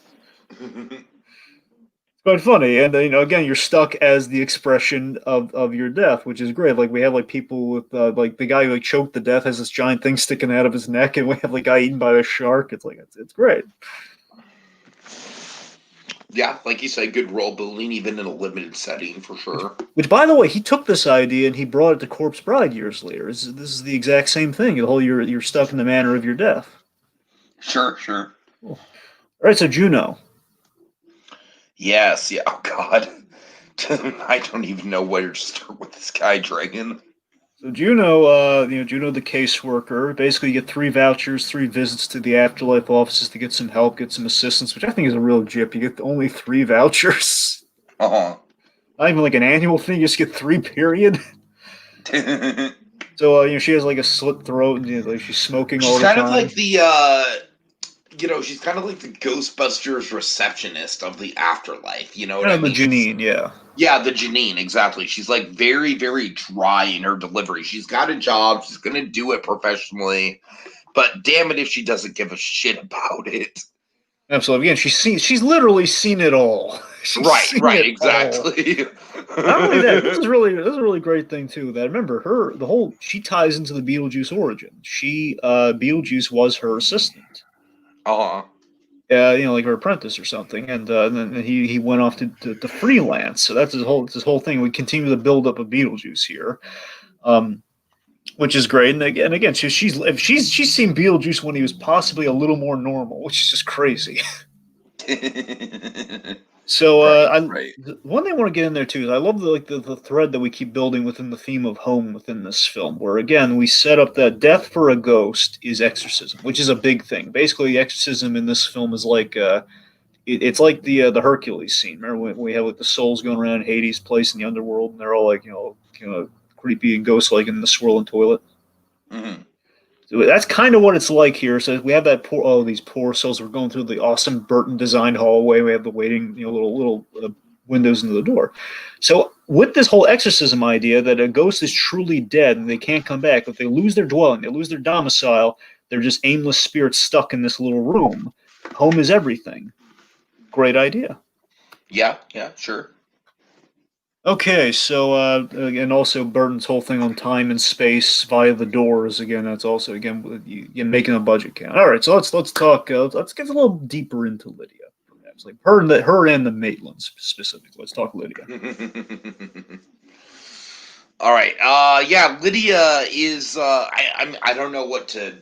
Quite funny, and again, you're stuck as the expression of your death, which is great. Like, we have people with like the guy who choked to death has this giant thing sticking out of his neck, and we have the guy eaten by a shark. It's great. Yeah, like you said, good world building, even in a limited setting, for sure. Which, by the way, he took this idea and he brought it to Corpse Bride years later. This is the exact same thing. The whole you're stuck in the manner of your death. Sure. Cool. All right, so Juno. Yes, yeah. Oh God, I don't even know where to start with this guy, Dragon. So Juno, Juno the caseworker. Basically, you get 3 vouchers, 3 visits to the afterlife offices to get some help, get some assistance, which I think is a real jip. You get only 3 vouchers. Not even like an annual thing. You just get 3, period. So she has like a slit throat, and like she's smoking all the time. She's kind of like she's kind of like the Ghostbusters receptionist of the afterlife. You know what I mean? The Janine, yeah. Yeah, the Janine, exactly. She's like very, very dry in her delivery. She's got a job. She's going to do it professionally. But damn it if she doesn't give a shit about it. Absolutely. Again, she's literally seen it all. Right, exactly. Not only that, this is a really great thing too. That remember she ties into the Beetlejuice origin. Beetlejuice was her assistant. Like her apprentice or something, and then he went off to freelance. So that's his whole thing. We continue the build up of Beetlejuice here, which is great. And again, she's seen Beetlejuice when he was possibly a little more normal, which is just crazy. So one thing I want to get in there too is I love the thread that we keep building within the theme of home within this film, where again we set up that death for a ghost is exorcism, which is a big thing. Basically, exorcism in this film is like it's like the Hercules scene. Remember when we have like the souls going around Hades' place in the underworld, and they're all like creepy and ghost-like in the swirling toilet. Mm-hmm. So that's kind of what it's like here. So we have these poor souls. We're going through the awesome Burton designed hallway. We have the waiting, little windows into the door. So with this whole exorcism idea that a ghost is truly dead and they can't come back, if they lose their dwelling, they lose their domicile, they're just aimless spirits stuck in this little room. Home is everything. Great idea. Yeah, sure. Okay, so and also Burton's whole thing on time and space via the doors. Again, that's also you're making a budget count. All right, so let's talk. Let's get a little deeper into Lydia, perhaps like her and the Maitlands specifically. Let's talk Lydia. All right. Lydia is. I don't know what to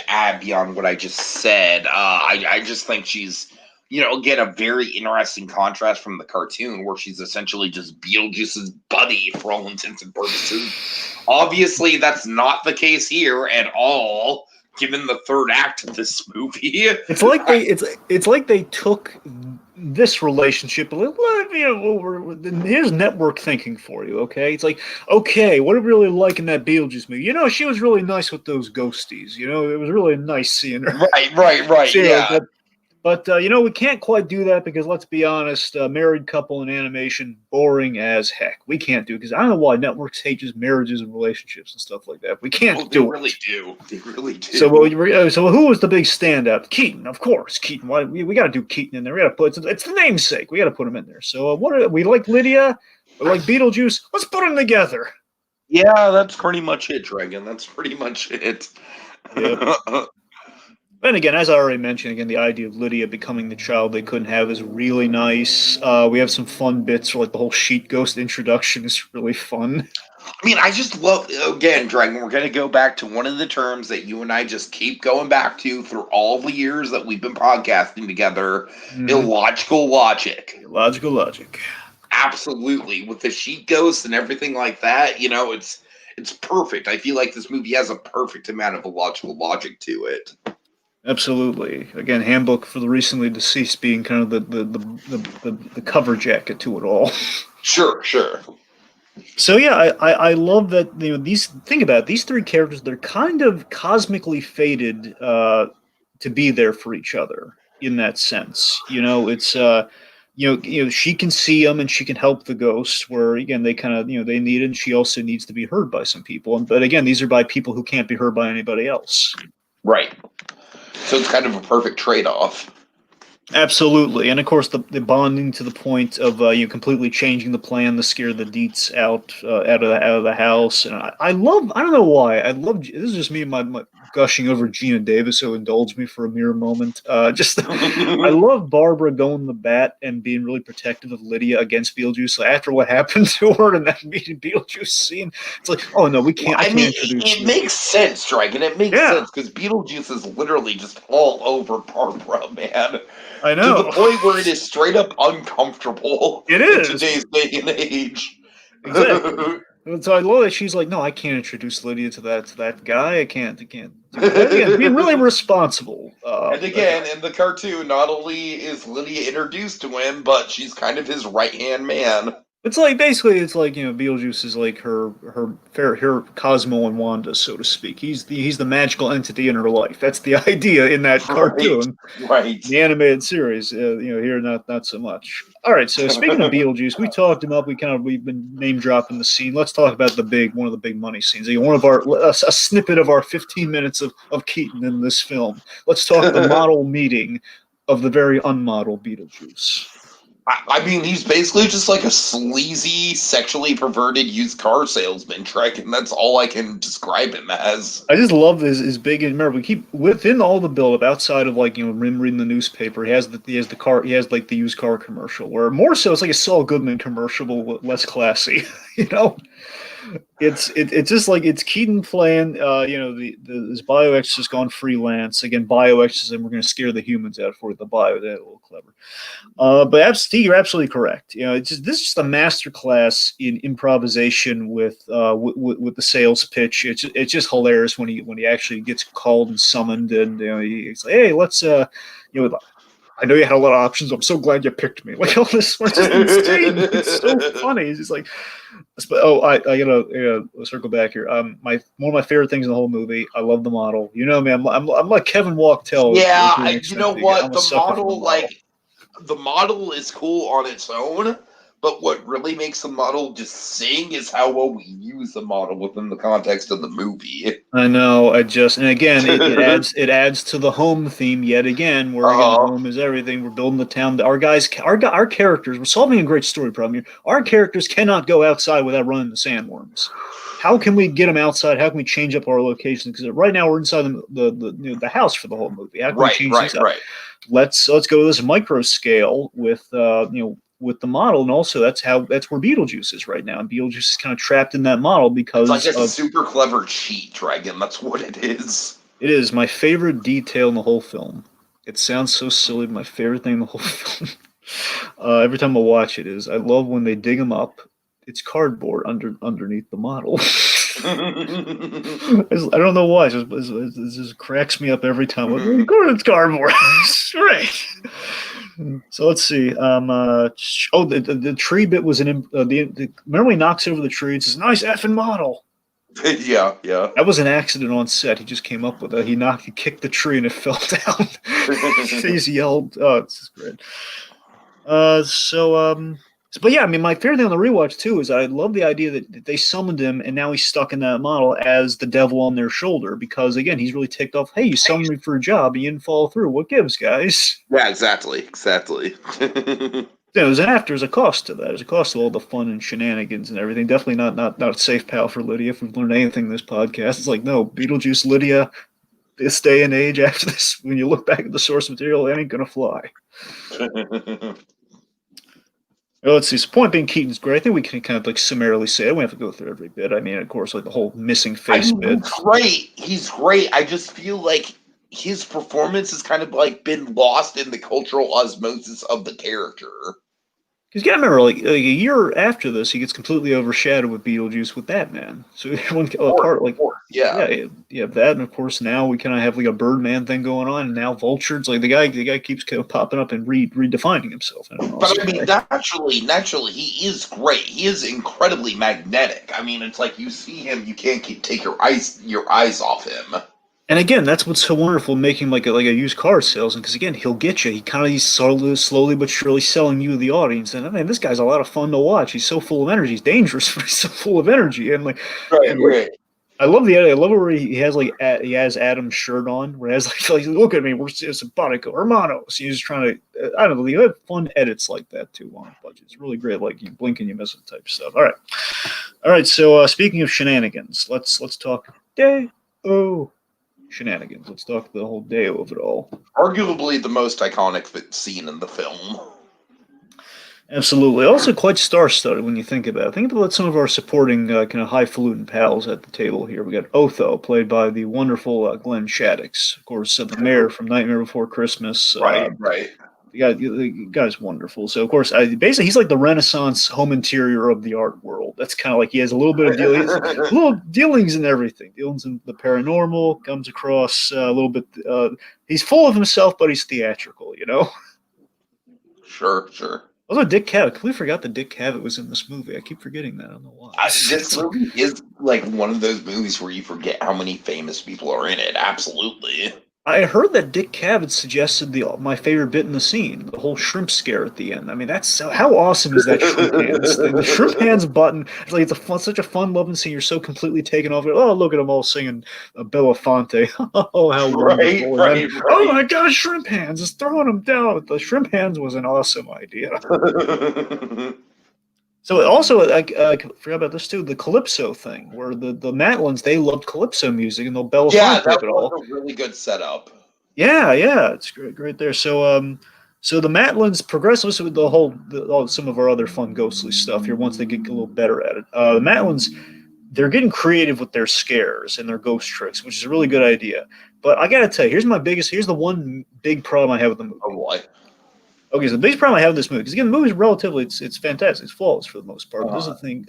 add beyond what I just said. I just think she's. Again, a very interesting contrast from the cartoon where she's essentially just Beetlejuice's buddy for all intents and purposes. Obviously, that's not the case here at all, given the third act of this movie. It's like they took this relationship. Here's network thinking for you, okay? It's like, okay, what are we really like in that Beetlejuice movie? She was really nice with those ghosties. It was really nice seeing her. Right. Yeah. But, we can't quite do that because, let's be honest, married couple in animation, boring as heck. We can't do it because I don't know why networks hate just marriages and relationships and stuff like that. We can't do really it. do. They really do. So who was the big standout? Keaton, of course. Keaton. Why we got to do Keaton in there? We got to put it's the namesake. We got to put him in there. So we like Lydia. We like Beetlejuice. Let's put them together. Yeah, that's pretty much it, Dragon. That's pretty much it. Yep. And again, as I already mentioned, the idea of Lydia becoming the child they couldn't have is really nice. We have some fun bits, like the whole sheet ghost introduction is really fun. I mean, I just love, again, Dragon, we're going to go back to one of the terms that you and I just keep going back to through all the years that we've been podcasting together, illogical logic. Illogical logic. Absolutely. With the sheet ghost and everything like that, it's perfect. I feel like this movie has a perfect amount of illogical logic to it. Absolutely. Again, Handbook for the recently deceased being kind of the cover jacket to it all. Sure. So yeah, I love that think about it, these three characters, they're kind of cosmically fated to be there for each other in that sense. It's she can see them and she can help the ghosts where again they kind of they need it, and she also needs to be heard by some people. But again, these are by people who can't be heard by anybody else. Right. So it's kind of a perfect trade-off. Absolutely, and of course the bonding to the point of completely changing the plan to scare the Dietz out of the house, and I don't know why I love this is just me and my gushing over Gina Davis, so indulge me for a mere moment. I love Barbara going the bat and being really protective of Lydia against Beetlejuice. So after what happened to her in that meeting Beetlejuice scene, it's like, oh no, we can't. Well, I mean, it makes sense, Dragon. It makes sense because Beetlejuice is literally just all over Barbara, man. I know. To the point where it is straight up uncomfortable. It is in today's day and age. Exactly. So I love that she's like, no, I can't introduce Lydia to that guy. I can't. Again, being really responsible. And again, in the cartoon, not only is Lydia introduced to him, but she's kind of his right-hand man. It's like Beetlejuice is like her Cosmo and Wanda, so to speak. He's the magical entity in her life. That's the idea in that cartoon, right? The animated series. Here not so much. All right, so speaking of Beetlejuice, we talked him up. We've been name dropping the scene. Let's talk about one of the big money scenes. A snippet of our 15 minutes of Keaton in this film. Let's talk the model meeting of the very unmodel Beetlejuice. I mean, he's basically just like a sleazy, sexually perverted used car salesman, Trek, and that's all I can describe him as. I just love his big. Remember, we keep within all the build-up outside of him reading the newspaper. He has the used car commercial, where more so it's like a Saul Goodman commercial, but less classy. It's just like it's Keaton playing. This bioexorcist has gone freelance again. Bioexorcist, and we're going to scare the humans out for the bio. That's a little clever. But Steve, you're absolutely correct. This is just a master class in improvisation with the sales pitch. It's just hilarious when he actually gets called and summoned, and he's like, hey, let's I know you had a lot of options. I'm so glad you picked me. Like all this, it's just insane. It's so funny. He's just like, I gotta circle back here. One of my favorite things in the whole movie. I love the model. Man, I'm like Kevin Walktel. Yeah, you know what? The model is cool on its own, but what really makes the model just sing is how well we use the model within the context of the movie. I know. And again, it adds to the home theme yet again, where home is everything. We're building the town. Our characters. We're solving a great story problem here. Our characters cannot go outside without running the Sandworms. How can we get them outside? How can we change up our locations? Because right now we're inside the house for the whole movie. How can we change things up? Let's go to this micro scale with with the model, and also that's where Beetlejuice is right now. And Beetlejuice is kind of trapped in that model because it's a super clever cheat, Dragon. That's what it is. It is my favorite detail in the whole film. It sounds so silly, but my favorite thing in the whole film. Every time I watch it is I love when they dig him up. It's cardboard underneath the model. I don't know why. It just cracks me up every time. It's cardboard. Great. So let's see. The tree bit was remember when he knocks over the tree? It's this nice effing model. Yeah, yeah. That was an accident on set. He just came up with it. He kicked the tree and it fell down. He's yelled. Oh, it's just great. But yeah, I mean, my favorite thing on the rewatch too is I love the idea that they summoned him and now he's stuck in that model as the devil on their shoulder because again, he's really ticked off. Hey, you summoned me for a job and you didn't follow through. What gives, guys? Yeah, exactly. There's a cost to that. There's a cost to all the fun and shenanigans and everything. Definitely not a safe pal for Lydia. If we've learned anything in this podcast, it's like no, Beetlejuice Lydia. This day and age, after this, when you look back at the source material, it ain't gonna fly. Well, let's see. So point being, Keaton's great. I think we can kind of like summarily say it. We have to go through every bit. I mean, of course, like the whole missing face bit. He's great. He's great. I just feel like his performance has kind of like been lost in the cultural osmosis of the character. Because you gotta remember, like a year after this, he gets completely overshadowed with Beetlejuice with Batman. So everyone apart, like yeah, that, and of course now we kind of have like a Birdman thing going on, and now Vulture's like the guy keeps kind of popping up and redefining himself. But I mean, naturally, he is great. He is incredibly magnetic. I mean, it's like you see him, you can't take your eyes off him. And again, that's what's so wonderful making like a used car salesman, because again, he'll get you. He's slowly but surely selling you the audience. And I mean, this guy's a lot of fun to watch. He's so full of energy. He's dangerous, but he's so full of energy. And like, right. I love the edit. I love where he has Adam's shirt on, where he has like look at me, we're simpatico, hermanos. He's just trying to, I don't know, you have fun edits like that too on the budget. It's really great, like you blink and you miss it type stuff. All right. So speaking of shenanigans, let's talk shenanigans. Let's talk the whole day of it all. Arguably the most iconic scene in the film. Absolutely. Also quite star-studded when you think about it. Think about some of our supporting kind of highfalutin pals at the table here. We got Otho, played by the wonderful Glenn Shaddix. Of course, the mayor from Nightmare Before Christmas. Right. The guy's wonderful. So, of course, basically, he's like the Renaissance home interior of the art world. That's kind of like he has a little bit of little dealings in everything. Dealings in the paranormal, comes across a little bit. He's full of himself, but he's theatrical, you know? Sure. Also, Dick Cavett. I completely forgot that Dick Cavett was in this movie. I keep forgetting that. I don't know why. This movie is like one of those movies where you forget how many famous people are in it. Absolutely. I heard that Dick Cavett suggested my favorite bit in the scene, the whole shrimp scare at the end. I mean, how awesome is that shrimp hands thing? The shrimp hands button. It's like such a fun-loving scene. You're so completely taken off. Oh, look at them all singing Belafonte. Oh, how wonderful! Right. Oh my gosh, shrimp hands! It's throwing them down. The shrimp hands was an awesome idea. So also, I forgot about this too, the Calypso thing, where the Matlins, they loved Calypso music, and they'll Belafonte that it all. was a really good setup. Yeah, it's great there. So the Matlins progress with some of our other fun ghostly stuff here once they get a little better at it. The Matlins, they're getting creative with their scares and their ghost tricks, which is a really good idea. But I gotta tell you, here's the one big problem I have with the movie. Oh, what? Okay, so the biggest problem I have with this movie, because again, the movie's relatively, it's fantastic, it's flawless for the most part. But this is the thing.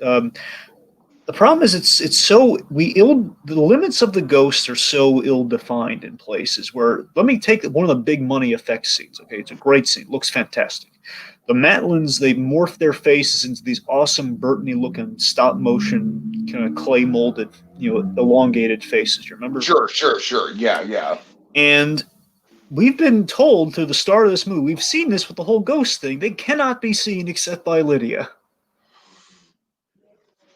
The problem is the limits of the ghosts are so ill-defined in places where, let me take one of the big money effects scenes, okay? It's a great scene, looks fantastic. The Matlins, they morph their faces into these awesome Burton-y looking stop-motion, kind of clay-molded, elongated faces, you remember? Sure, yeah. And we've been told through the start of this movie, we've seen this with the whole ghost thing, they cannot be seen except by Lydia.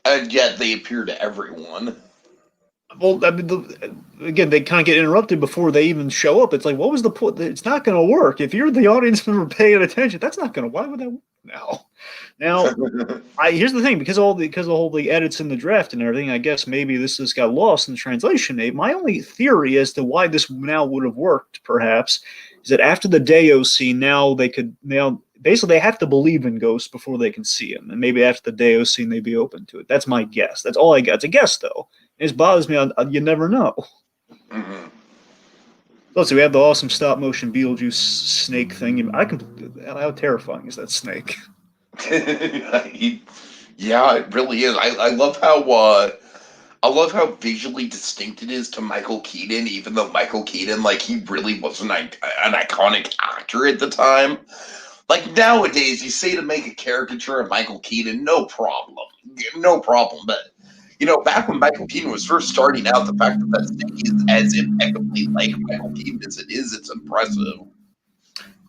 And yet they appear to everyone. Well, I mean, again, they kind of get interrupted before they even show up. It's like, what was the point? It's not going to work. If you're the audience member paying attention, that's not going to. Why would that work now? Here's the thing: because of all the edits in the draft and everything, I guess maybe this just got lost in the translation. My only theory as to why this now would have worked, perhaps, is that after the Deo scene, basically they have to believe in ghosts before they can see them, and maybe after the Deo scene, they'd be open to it. That's my guess. That's all I got. It's a guess, though. It bothers me. You never know. Mm-hmm. So we have the awesome stop motion Beetlejuice snake thing. How terrifying is that snake? Yeah, it really is. I love how visually distinct it is to Michael Keaton, even though Michael Keaton, like, he really wasn't an iconic actor at the time. Like, nowadays, you say to make a caricature of Michael Keaton, no problem. But back when Michael Keaton was first starting out, the fact that snake is as impeccably like Michael Keaton as it is, it's impressive.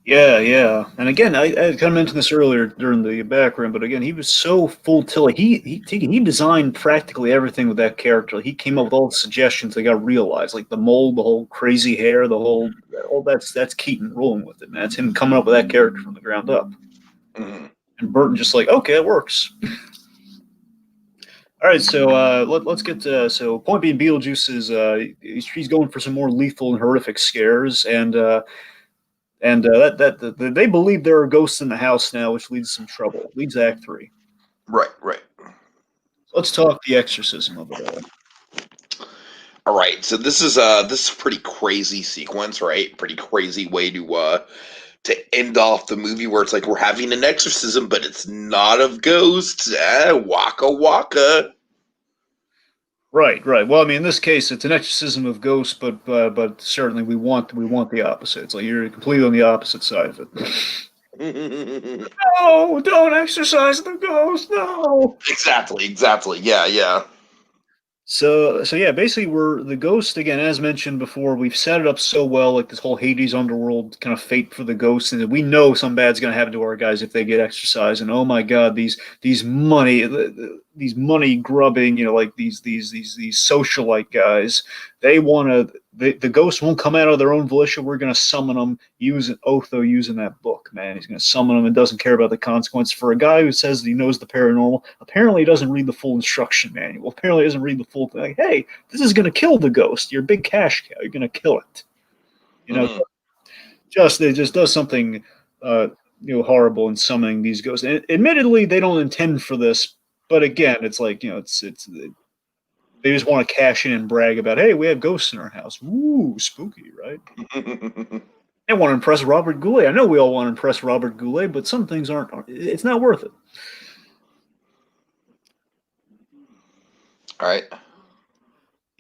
Yeah, yeah. And again, I kind of mentioned this earlier during the background, but again, he was so full tilt. He designed practically everything with that character. He came up with all the suggestions they got realized, like the mold, the whole crazy hair, all that's Keaton rolling with it, man. That's him coming up with that character from the ground up. Mm-hmm. And Burton just like, okay, it works. All right, so let's get to, so point being, Beetlejuice is he's going for some more lethal and horrific scares, and they believe there are ghosts in the house now, which leads to some trouble. Leads to Act 3. Right. Let's talk the exorcism of it all. All right, so this is a pretty crazy sequence, right? Pretty crazy way to end off the movie, where it's like we're having an exorcism, but it's not of ghosts. Waka waka. Right. Well, I mean, in this case, it's an exorcism of ghosts, but certainly we want the opposite. It's like you're completely on the opposite side of it. No, don't exorcise the ghost. No. Exactly. Yeah. So yeah, basically we're the ghost again, as mentioned before. We've set it up so well, like this whole Hades underworld kind of fate for the ghosts, and we know some bad's going to happen to our guys if they get exercised. And oh my God, these money grubbing, like these socialite guys, they want to. The ghosts won't come out of their own volition. We're going to summon them using that book, man. He's going to summon them and doesn't care about the consequence. For a guy who says that he knows the paranormal, apparently he doesn't read the full instruction manual. Apparently he doesn't read the full thing. Like, hey, this is going to kill the ghost. You're a big cash cow. You're going to kill it. It just does something horrible in summoning these ghosts. And admittedly, they don't intend for this, but again, it's like it's they just want to cash in and brag about, hey, we have ghosts in our house. Ooh, spooky, right? They want to impress Robert Goulet. I know we all want to impress Robert Goulet, but some things aren't. It's not worth it. All right.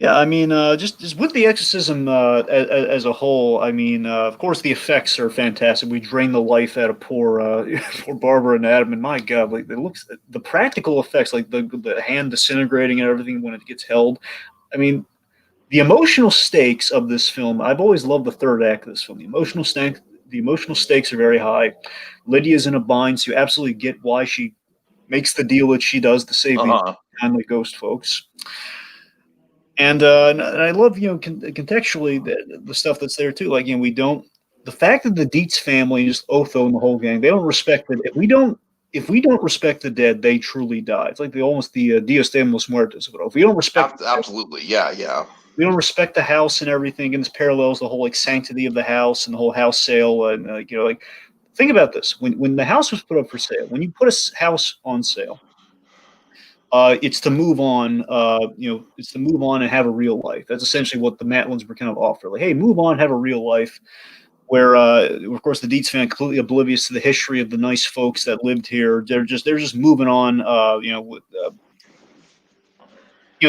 Yeah, I mean, just with the exorcism as a whole, I mean, of course, the effects are fantastic. We drain the life out of poor Barbara and Adam, and my God, like the practical effects, like the hand disintegrating and everything when it gets held. I mean, the emotional stakes of this film. I've always loved the third act of this film. The emotional stakes are very high. Lydia's in a bind, so you absolutely get why she makes the deal that she does to save these kindly ghost folks. And I love, contextually the stuff that's there too. Like, the fact that the Dietz family, just Otho and the whole gang, they don't respect it. If we don't respect the dead, they truly die. It's like the Dios de los Muertos of it all. If we don't respect, absolutely, yeah. We don't respect the house and everything, and this parallels the whole like sanctity of the house and the whole house sale. And think about this: when the house was put up for sale, when you put a house on sale. It's to move on, it's to move on and have a real life. That's essentially what the Matlins were kind of offering. Like, hey, move on, have a real life. Where, of course, the Dietz family completely oblivious to the history of the nice folks that lived here. They're just moving on. They're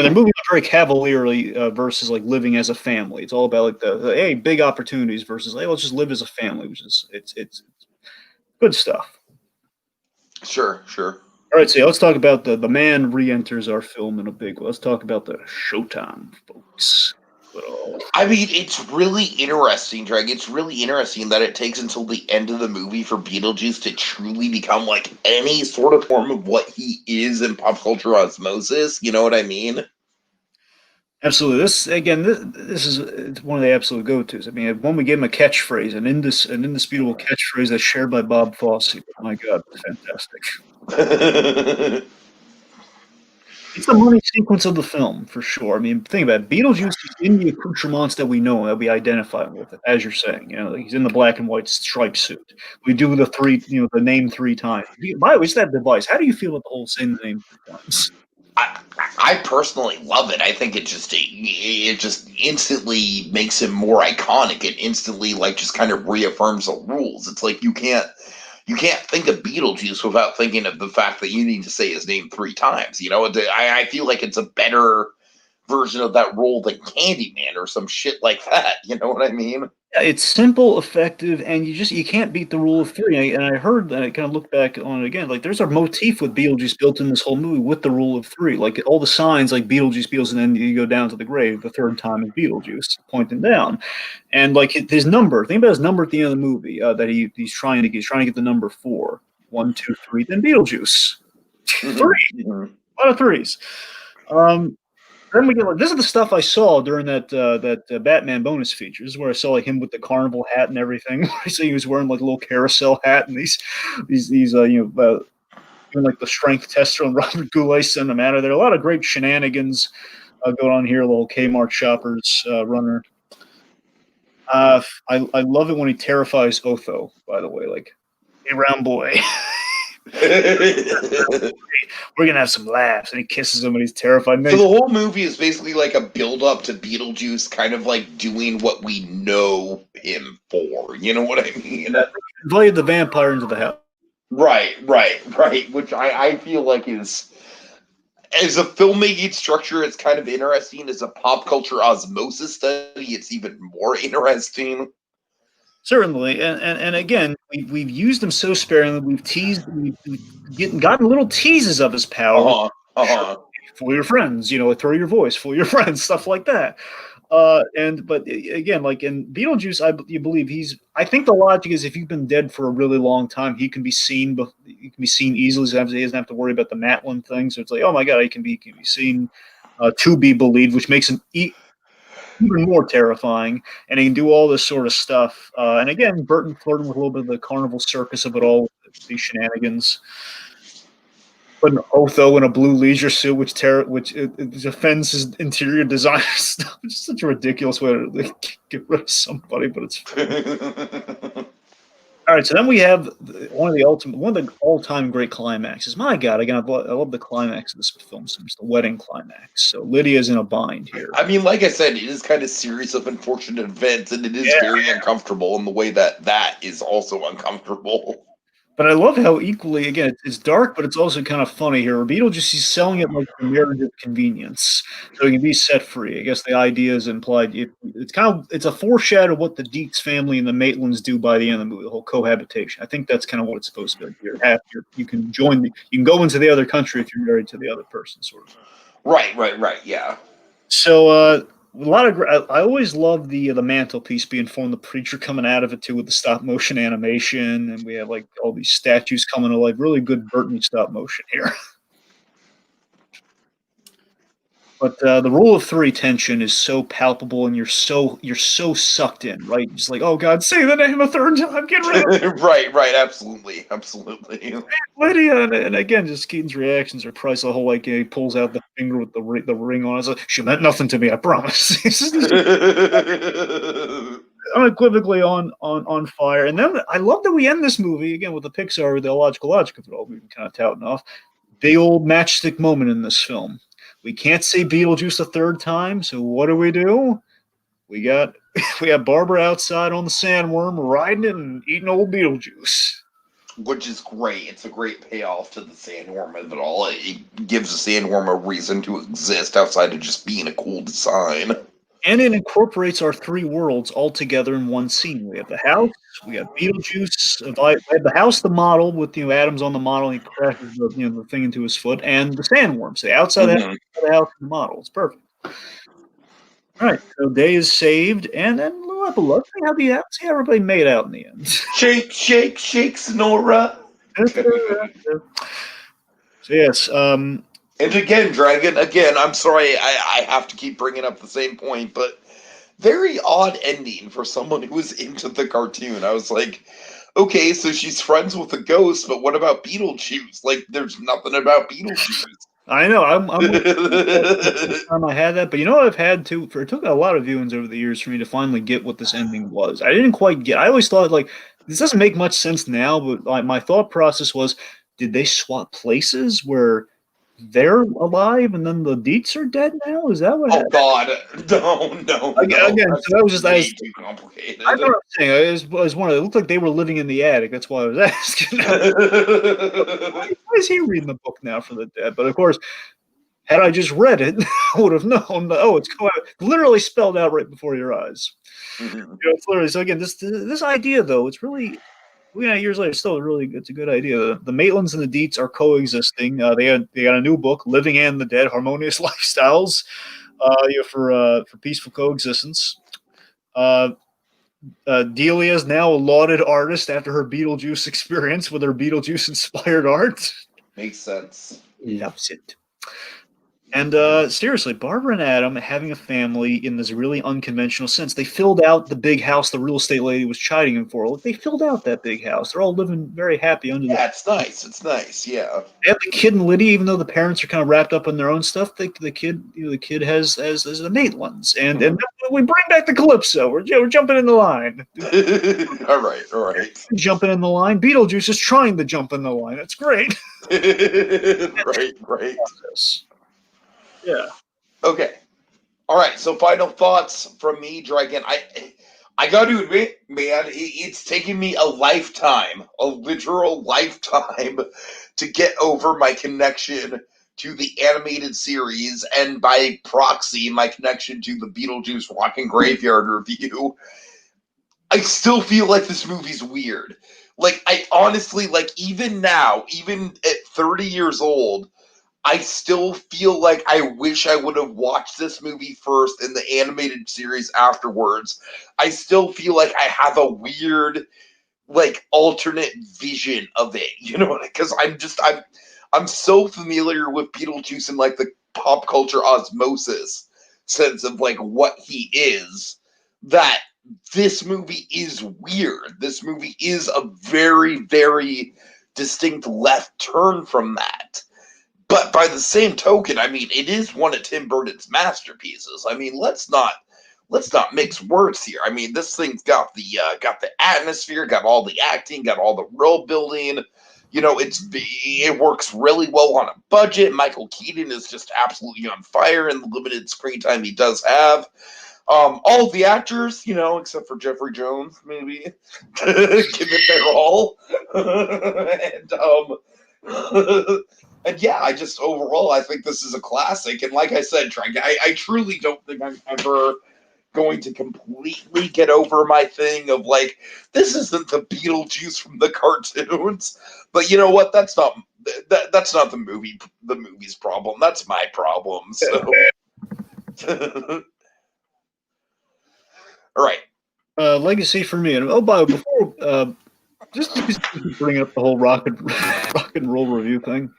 moving on very cavalierly versus like living as a family. It's all about like the hey, big opportunities versus hey, let's just live as a family, which is it's good stuff. Sure. All right, so let's talk about the man re-enters our film in a big way. Let's talk about the showtime, folks. I mean, it's really interesting, Dreg. It's really interesting that it takes until the end of the movie for Beetlejuice to truly become like any sort of form of what he is in pop culture osmosis. You know what I mean? Absolutely. This is one of the absolute go-tos. I mean, when we give him a catchphrase, an indisputable catchphrase that's shared by Bob Fosse. My God, fantastic. It's the money sequence of the film, for sure. I mean, think about it. Beetlejuice is in the accoutrements that we know, that we identify with it, as you're saying. He's in the black and white striped suit. We do the name 3 times. By the way, it's that device. How do you feel about the whole saying the name 3 times? I personally love it. I think it just instantly makes him more iconic. It instantly just kind of reaffirms the rules. It's like you can't think of Beetlejuice without thinking of the fact that you need to say his name 3 times. I feel like it's a better version of that role than Candyman or some shit like that. You know what I mean? Yeah, it's simple, effective, and you can't beat the rule of three. And I heard that I kind of looked back on it again. Like there's a motif with Beetlejuice built in this whole movie with the rule of three. Like all the signs, like Beetlejuice, and then you go down to the grave. The third time is Beetlejuice pointing down, and like his number. Think about his number at the end of the movie that he's trying to get the number 4. 1, 2, 3. Then Beetlejuice. 3. A lot of threes. Then we get like, this is the stuff I saw during that Batman bonus feature. This is where I saw like him with the carnival hat and everything. I see he was wearing like a little carousel hat and these doing like the strength tester and Robert Goulet sent him out of there. A lot of great shenanigans going on here. A little Kmart shoppers runner. I love it when he terrifies Otho. By the way, like, hey, round boy. We're gonna have some laughs, and he kisses him, and he's terrified. So the whole movie is basically like a build-up to Beetlejuice, kind of like doing what we know him for. You know what I mean? Invited the vampire into the house. Right. Which I feel like is, as a filmmaking structure, it's kind of interesting. As a pop culture osmosis study, it's even more interesting. Certainly, and again, we've used him so sparingly. We've gotten little teases of his power. Fool your friends, throw your voice, fool your friends, stuff like that. But again, like in Beetlejuice, you believe I think the logic is if you've been dead for a really long time, he can be seen. He can be seen easily. He doesn't have to worry about the Matlin thing. So it's like, oh my god, he can be seen to be believed, which makes him even more terrifying, and he can do all this sort of stuff. And again, Burton flirting with a little bit of the carnival circus of it all, these shenanigans. Putting Otho in a blue leisure suit, which offends his interior designer stuff. It's just such a ridiculous way to get rid of somebody, but it's fun. All right, so then we have one of the all-time great climaxes. My God, again, I love the climax of this film. It's the wedding climax. So Lydia's in a bind here. I mean, like I said, it is kind of a series of unfortunate events, and it is very uncomfortable in the way that is also uncomfortable. But I love how equally, again, it's dark, but it's also kind of funny here. Beetlejuice, he's selling it like the marriage of convenience, so he can be set free. I guess the idea is implied. It's a foreshadow of what the Dietz family and the Maitlands do by the end of the movie, the whole cohabitation. I think that's kind of what it's supposed to be. You can go into the other country if you're married to the other person, sort of. Right, yeah. So, I always love the mantelpiece being formed, the preacher coming out of it too with the stop motion animation, and we have like all these statues coming to life. Really good Burton stop motion here. But the rule of three tension is so palpable, and you're so sucked in, right? Just like, oh God, say the name a third time, get rid of it. Right, absolutely. Lydia, and again, just Keaton's reactions are priceless. The whole like he pulls out the finger with the ring on it. It's like, she meant nothing to me, I promise. Unequivocally on fire. And then I love that we end this movie again with the Pixar, the illogical logic of it all. We can kind of touting off. Big old matchstick moment in this film. We can't say Beetlejuice a third time, so what do? We got Barbara outside on the sandworm, riding it and eating old Beetlejuice. Which is great. It's a great payoff to the sandworm of it all. It gives the sandworm a reason to exist outside of just being a cool design. And it incorporates our three worlds all together in one scene. We have the house, we have Beetlejuice, we have the house, the model with Adams on the model, and he crashes the thing into his foot, and the sandworms, the outside of the house and the model. It's perfect. All right, so day is saved, and then a little epilogue. See how everybody made out in the end. Shake, Sonora. So yes, and again, Dragon, I'm sorry, I have to keep bringing up the same point, but very odd ending for someone who was into the cartoon. I was like, okay, so she's friends with a ghost, but what about Beetlejuice? Like, there's nothing about Beetlejuice. I know. I'm the time I had that, but you know what I've had too? It took a lot of viewings over the years for me to finally get what this ending was. I didn't quite get. I always thought like this doesn't make much sense now, but my thought process was, did they swap places where they're alive and then the Dietz are dead now? Is that what happened? Oh God, no. Again, so that was just way too complicated. I know what I'm saying. It looked like they were living in the attic. That's why I was asking. Why is he reading the book now for the dead? But of course, Had I just read it, I would have known. Oh, it's literally spelled out right before your eyes. It's literally, so again, this idea though, it's really, years later, it's a good idea. The Maitlands and the Dietz are coexisting. They got a new book, Living and the Dead: Harmonious Lifestyles, for peaceful coexistence. Delia is now a lauded artist after her Beetlejuice experience with her Beetlejuice inspired art. Makes sense. Loves it. And seriously, Barbara and Adam having a family in this really unconventional sense. They filled out the big house the real estate lady was chiding him for. Look, they filled out that big house. They're all living very happy under it's nice. It's nice, yeah. They have the kid and Lydia, even though the parents are kind of wrapped up in their own stuff. The kid has the Maitlands, and we bring back the Calypso. We're jumping in the line. all right. Jumping in the line. Beetlejuice is trying to jump in the line. That's great. right. Yeah. Okay. All right. So final thoughts from me, Dragon. I got to admit, man, it's taken me a literal lifetime, to get over my connection to the animated series, and by proxy, my connection to the Beetlejuice Rockin' Graveyard review. I still feel like this movie's weird. Like, I honestly, like, even now, even at 30 years old, I still feel like I wish I would have watched this movie first and the animated series afterwards. I still feel like I have a weird, like, alternate vision of it, because I'm so familiar with Beetlejuice and, like, the pop culture osmosis sense of, like, what he is, that this movie is weird. This movie is a very, very distinct left turn from that. But by the same token, I mean, it is one of Tim Burton's masterpieces. I mean, let's not mix words here. I mean, this thing's got the atmosphere, got all the acting, got all the world building. It works really well on a budget. Michael Keaton is just absolutely on fire in the limited screen time he does have. All the actors, except for Jeffrey Jones, maybe, give it their all. And yeah, I think this is a classic. And like I said, I truly don't think I'm ever going to completely get over my thing of, like, this isn't the Beetlejuice from the cartoons. But you know what? That's not the movie's problem. That's my problem. So, all right. Legacy for me. And before just bring up the whole rock and roll review thing.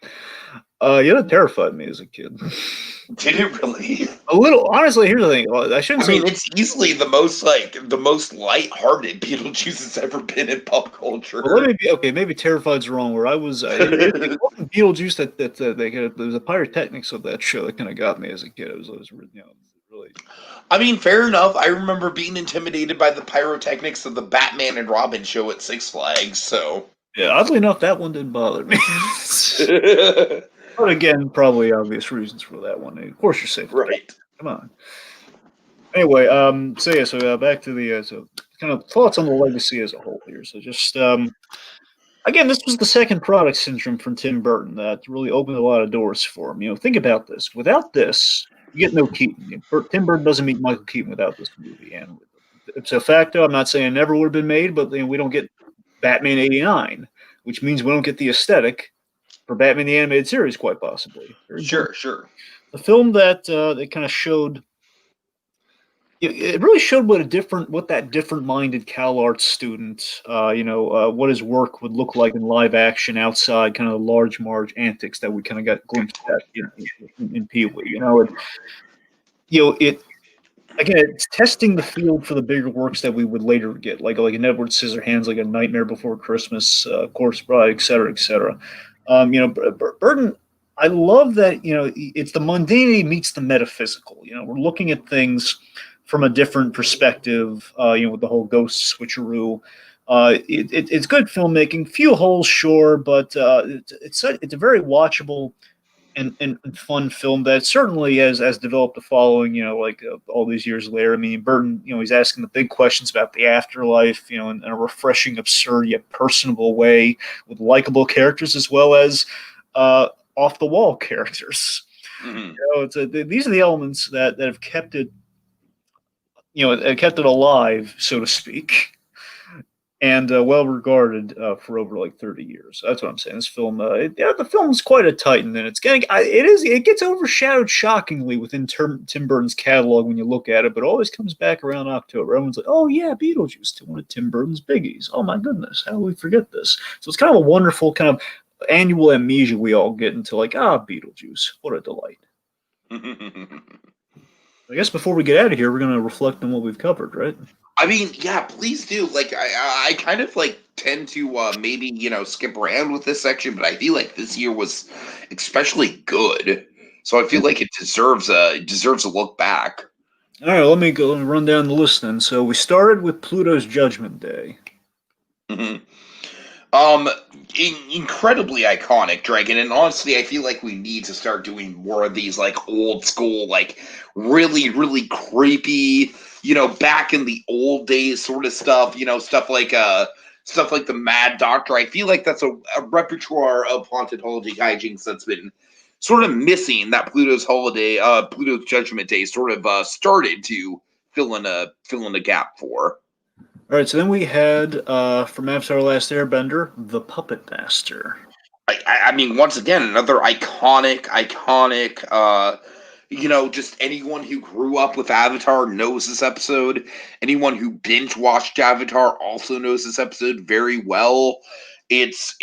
That terrified me as a kid. Did it really? A little. Honestly, here's the thing. I mean, it's easily the most lighthearted Beetlejuice has ever been in pop culture. Well, maybe terrified's the wrong word. I was it wasn't Beetlejuice that they had. There was the pyrotechnics of that show that kind of got me as a kid. It was really. I mean, fair enough. I remember being intimidated by the pyrotechnics of the Batman and Robin show at Six Flags. So yeah, oddly enough, that one didn't bother me. But again, probably obvious reasons for that one. Of course, you're safe. Right. Come on. Anyway, so back to the kind of thoughts on the legacy as a whole here. So just again, this was the second product syndrome from Tim Burton that really opened a lot of doors for him. Think about this. Without this, you get no Keaton. Tim Burton doesn't meet Michael Keaton without this movie, and it's a facto. I'm not saying it never would have been made, but we don't get Batman '89, which means we don't get the aesthetic for Batman the Animated Series, quite possibly. Sure. The film that they kind of showed, it really showed what that different-minded CalArts student, what his work would look like in live action outside kind of the large Marge antics that we kind of got glimpsed at in Pee-wee. It's testing the field for the bigger works that we would later get, like an Edward Scissorhands, like A Nightmare Before Christmas, Corpse Bride, et cetera. Burton, I love that, it's the mundanity meets the metaphysical. We're looking at things from a different perspective, with the whole ghost switcheroo. It's good filmmaking, few holes, sure, but it's a very watchable and fun film that certainly has developed a following, all these years later. I mean, Burton, he's asking the big questions about the afterlife, in a refreshing, absurd, yet personable way with likable characters as well as off-the-wall characters. Mhm. These are the elements that have kept it, kept it alive, so to speak, and well regarded for over like 30 years. That's what I'm saying. This film, the film's quite a titan, and it gets overshadowed shockingly within Tim Burton's catalog when you look at it, but it always comes back around October. Everyone's like, "Oh yeah, Beetlejuice, one of Tim Burton's biggies. Oh my goodness, how do we forget this?" So it's kind of a wonderful kind of annual amnesia we all get into, like, Beetlejuice, what a delight. I guess before we get out of here, we're going to reflect on what we've covered, right? I mean, yeah, please do. Like, I kind of like tend to maybe skip around with this section, but I feel like this year was especially good, so I feel like it deserves a look back. All right, let me go and run down the list then. So we started with Pluto's Judgment Day. Hmm. Incredibly iconic, Dragon, and honestly, I feel like we need to start doing more of these like old school, like really, really creepy, back in the old days sort of stuff. Stuff like the Mad Doctor. I feel like that's a repertoire of haunted holiday hijinks that's been sort of missing. That Pluto's Judgment Day sort of started to fill in a gap for. All right, so then we had from Avatar: Last Airbender, The Puppet Master. I mean, once again, another iconic. Just anyone who grew up with Avatar knows this episode. Anyone who binge watched Avatar also knows this episode very well. It's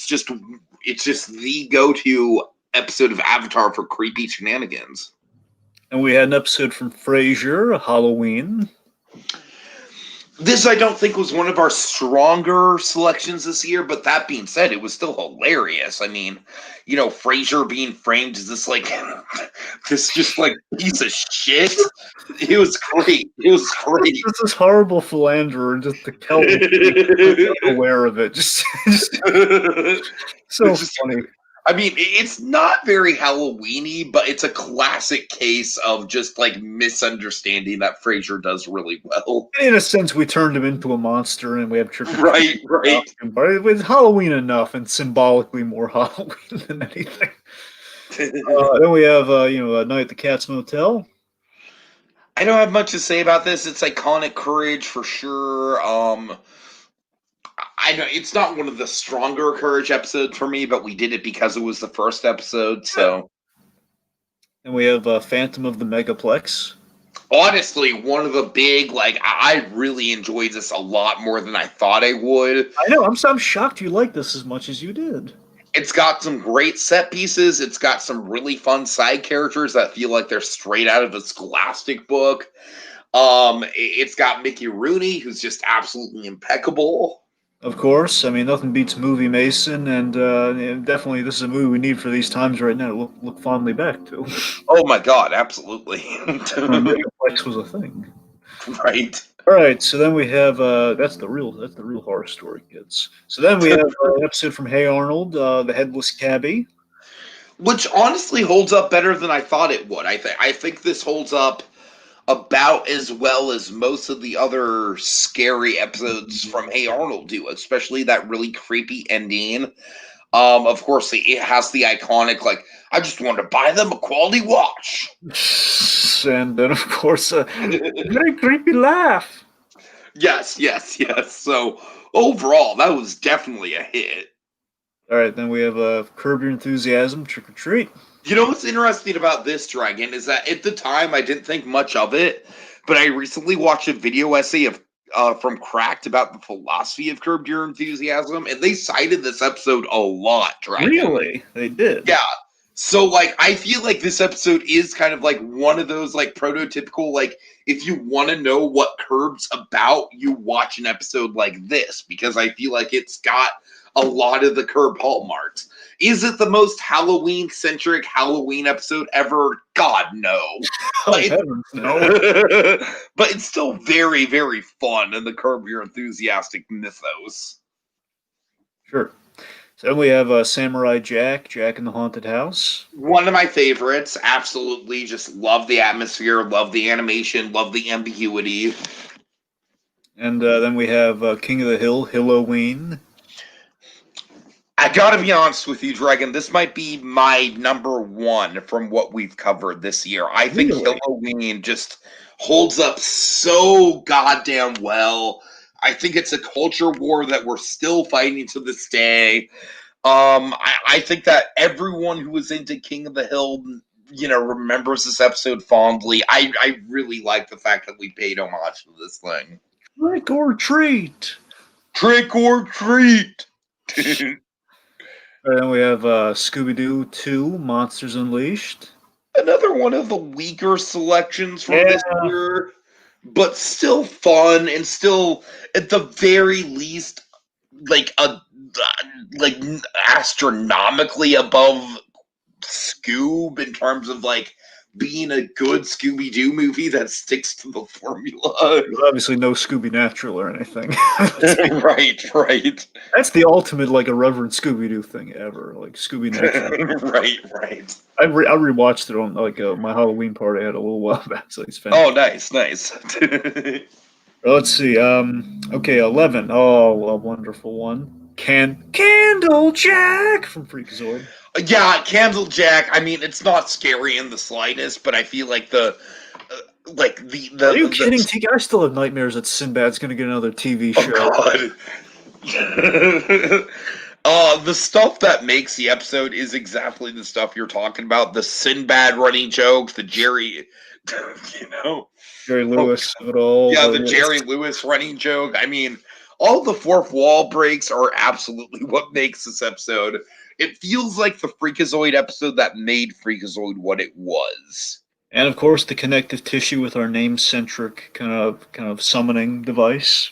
just the go-to episode of Avatar for creepy shenanigans. And we had an episode from Frasier, Halloween. This, I don't think, was one of our stronger selections this year, but that being said, it was still hilarious. I mean, Frasier being framed as this, like, this just, like, piece of shit. It was great. It was great. Just this horrible philanderer, just the Kelvin, aware of it. Just so funny. I mean, it's not very Halloween-y, but it's a classic case of just, like, misunderstanding that Frasier does really well. In a sense, we turned him into a monster, and we have trick or Right. But it was Halloween enough, and symbolically more Halloween than anything. Then we have, A Night at the Cat's Motel. I don't have much to say about this. It's iconic courage for sure. I know it's not one of the stronger courage episodes for me, but we did it because it was the first episode. So, and we have Phantom of the Megaplex. Honestly, one of the big I really enjoyed this a lot more than I thought I would. I know. I'm shocked you liked this as much as you did. It's got some great set pieces. It's got some really fun side characters that feel like they're straight out of a Scholastic book. It's got Mickey Rooney, who's just absolutely impeccable. Of course, I mean nothing beats Movie Mason, and definitely this is a movie we need for these times right now to look fondly back to. Oh my God, absolutely! Megaplex was a thing, right? All right, so then we have that's the real horror story, kids. So then we have an episode from Hey Arnold, the Headless Cabbie, which honestly holds up better than I thought it would. I think this holds up about as well as most of the other scary episodes from Hey Arnold do, especially that really creepy ending. Of course, it has the iconic, like, I just want to buy them a quality watch. And then, of course, a very creepy laugh. Yes. So, overall, that was definitely a hit. All right, then we have Curb Your Enthusiasm, Trick or Treat. You know what's interesting about this, Dragon, is that at the time I didn't think much of it, but I recently watched a video essay of from Cracked about the philosophy of Curb Your Enthusiasm, and they cited this episode a lot, Dragon. Really? They did? Yeah. So, I feel like this episode is kind of like one of those, prototypical, if you want to know what Curb's about, you watch an episode like this, because I feel like it's got a lot of the Curb hallmarks. Is it the most Halloween-centric Halloween episode ever? God, no. Heavens, no. But it's still very, very fun in the Curb Your Enthusiastic mythos. Sure. So then we have Samurai Jack, Jack in the Haunted House. One of my favorites. Absolutely. Just love the atmosphere, love the animation, love the ambiguity. And then we have King of the Hill, Halloween. I gotta be honest with you, Dragon. This might be my number one from what we've covered this year. I think Really? Halloween just holds up so goddamn well. I think it's a culture war that we're still fighting to this day. I think that everyone who was into King of the Hill, remembers this episode fondly. I really like the fact that we paid homage to this thing. Trick or treat. Trick or treat. And then we have Scooby-Doo 2, Monsters Unleashed. Another one of the weaker selections from this Yeah. year, but still fun and still, at the very least, like astronomically above Scoob in terms of like being a good Scooby-Doo movie that sticks to the formula. There's obviously no Scooby Natural or anything. Right. That's the ultimate, like, irreverent Scooby-Doo thing ever. Like, Scooby Natural. Right. I rewatched it on, like, my Halloween party I had a little while back, so it's Oh, fantastic. nice. Let's see. Okay, 11. Oh, a wonderful one. Candle Jack from Freakazoid. Yeah, Candlejack. I mean, it's not scary in the slightest, but I feel like the Are you kidding, Tiki? I still have nightmares that Sinbad's going to get another TV show. God. The stuff that makes the episode is exactly the stuff you're talking about. The Sinbad running jokes, the Jerry, Jerry Lewis at all. Yeah, the Jerry Lewis running joke. I mean, all the fourth wall breaks are absolutely what makes this episode. It feels like the Freakazoid episode that made Freakazoid what it was. And of course, the connective tissue with our name-centric kind of summoning device.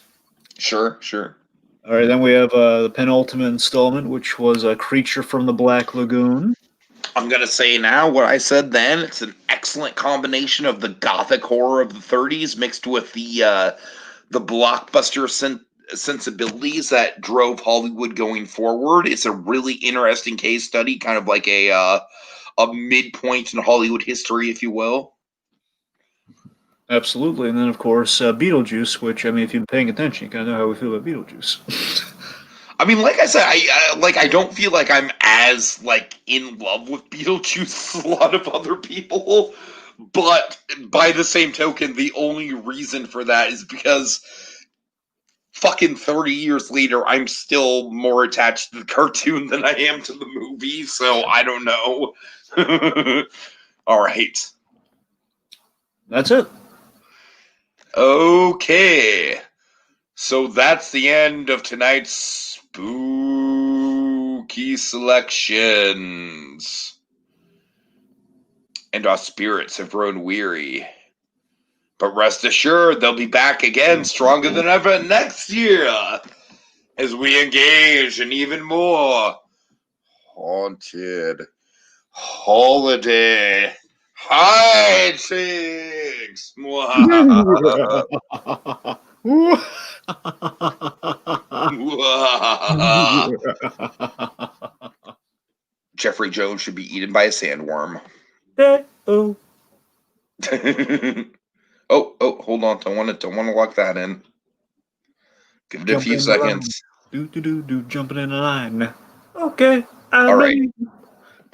Sure. All right, then we have the penultimate installment, which was a creature from the Black Lagoon. I'm gonna say now what I said then. It's an excellent combination of the gothic horror of the 30s mixed with the blockbuster sensibilities that drove Hollywood going forward. It's a really interesting case study, kind of like a midpoint in Hollywood history, if you will. Absolutely, and then of course Beetlejuice, which, I mean, if you've been paying attention, you kind of know how we feel about Beetlejuice. I mean, like I said, I don't feel like I'm as like in love with Beetlejuice as a lot of other people, but by the same token, the only reason for that is because fucking 30 years later, I'm still more attached to the cartoon than I am to the movie, so I don't know. All right. That's it. Okay. So that's the end of tonight's spooky selections. And our spirits have grown weary. But rest assured, they'll be back again stronger than ever next year as we engage in even more haunted holiday hijinks. Jeffrey Jones should be eaten by a sandworm. Oh. Oh, hold on. Don't want to lock that in. Give it a few seconds. Jumping in a line. Okay. All right.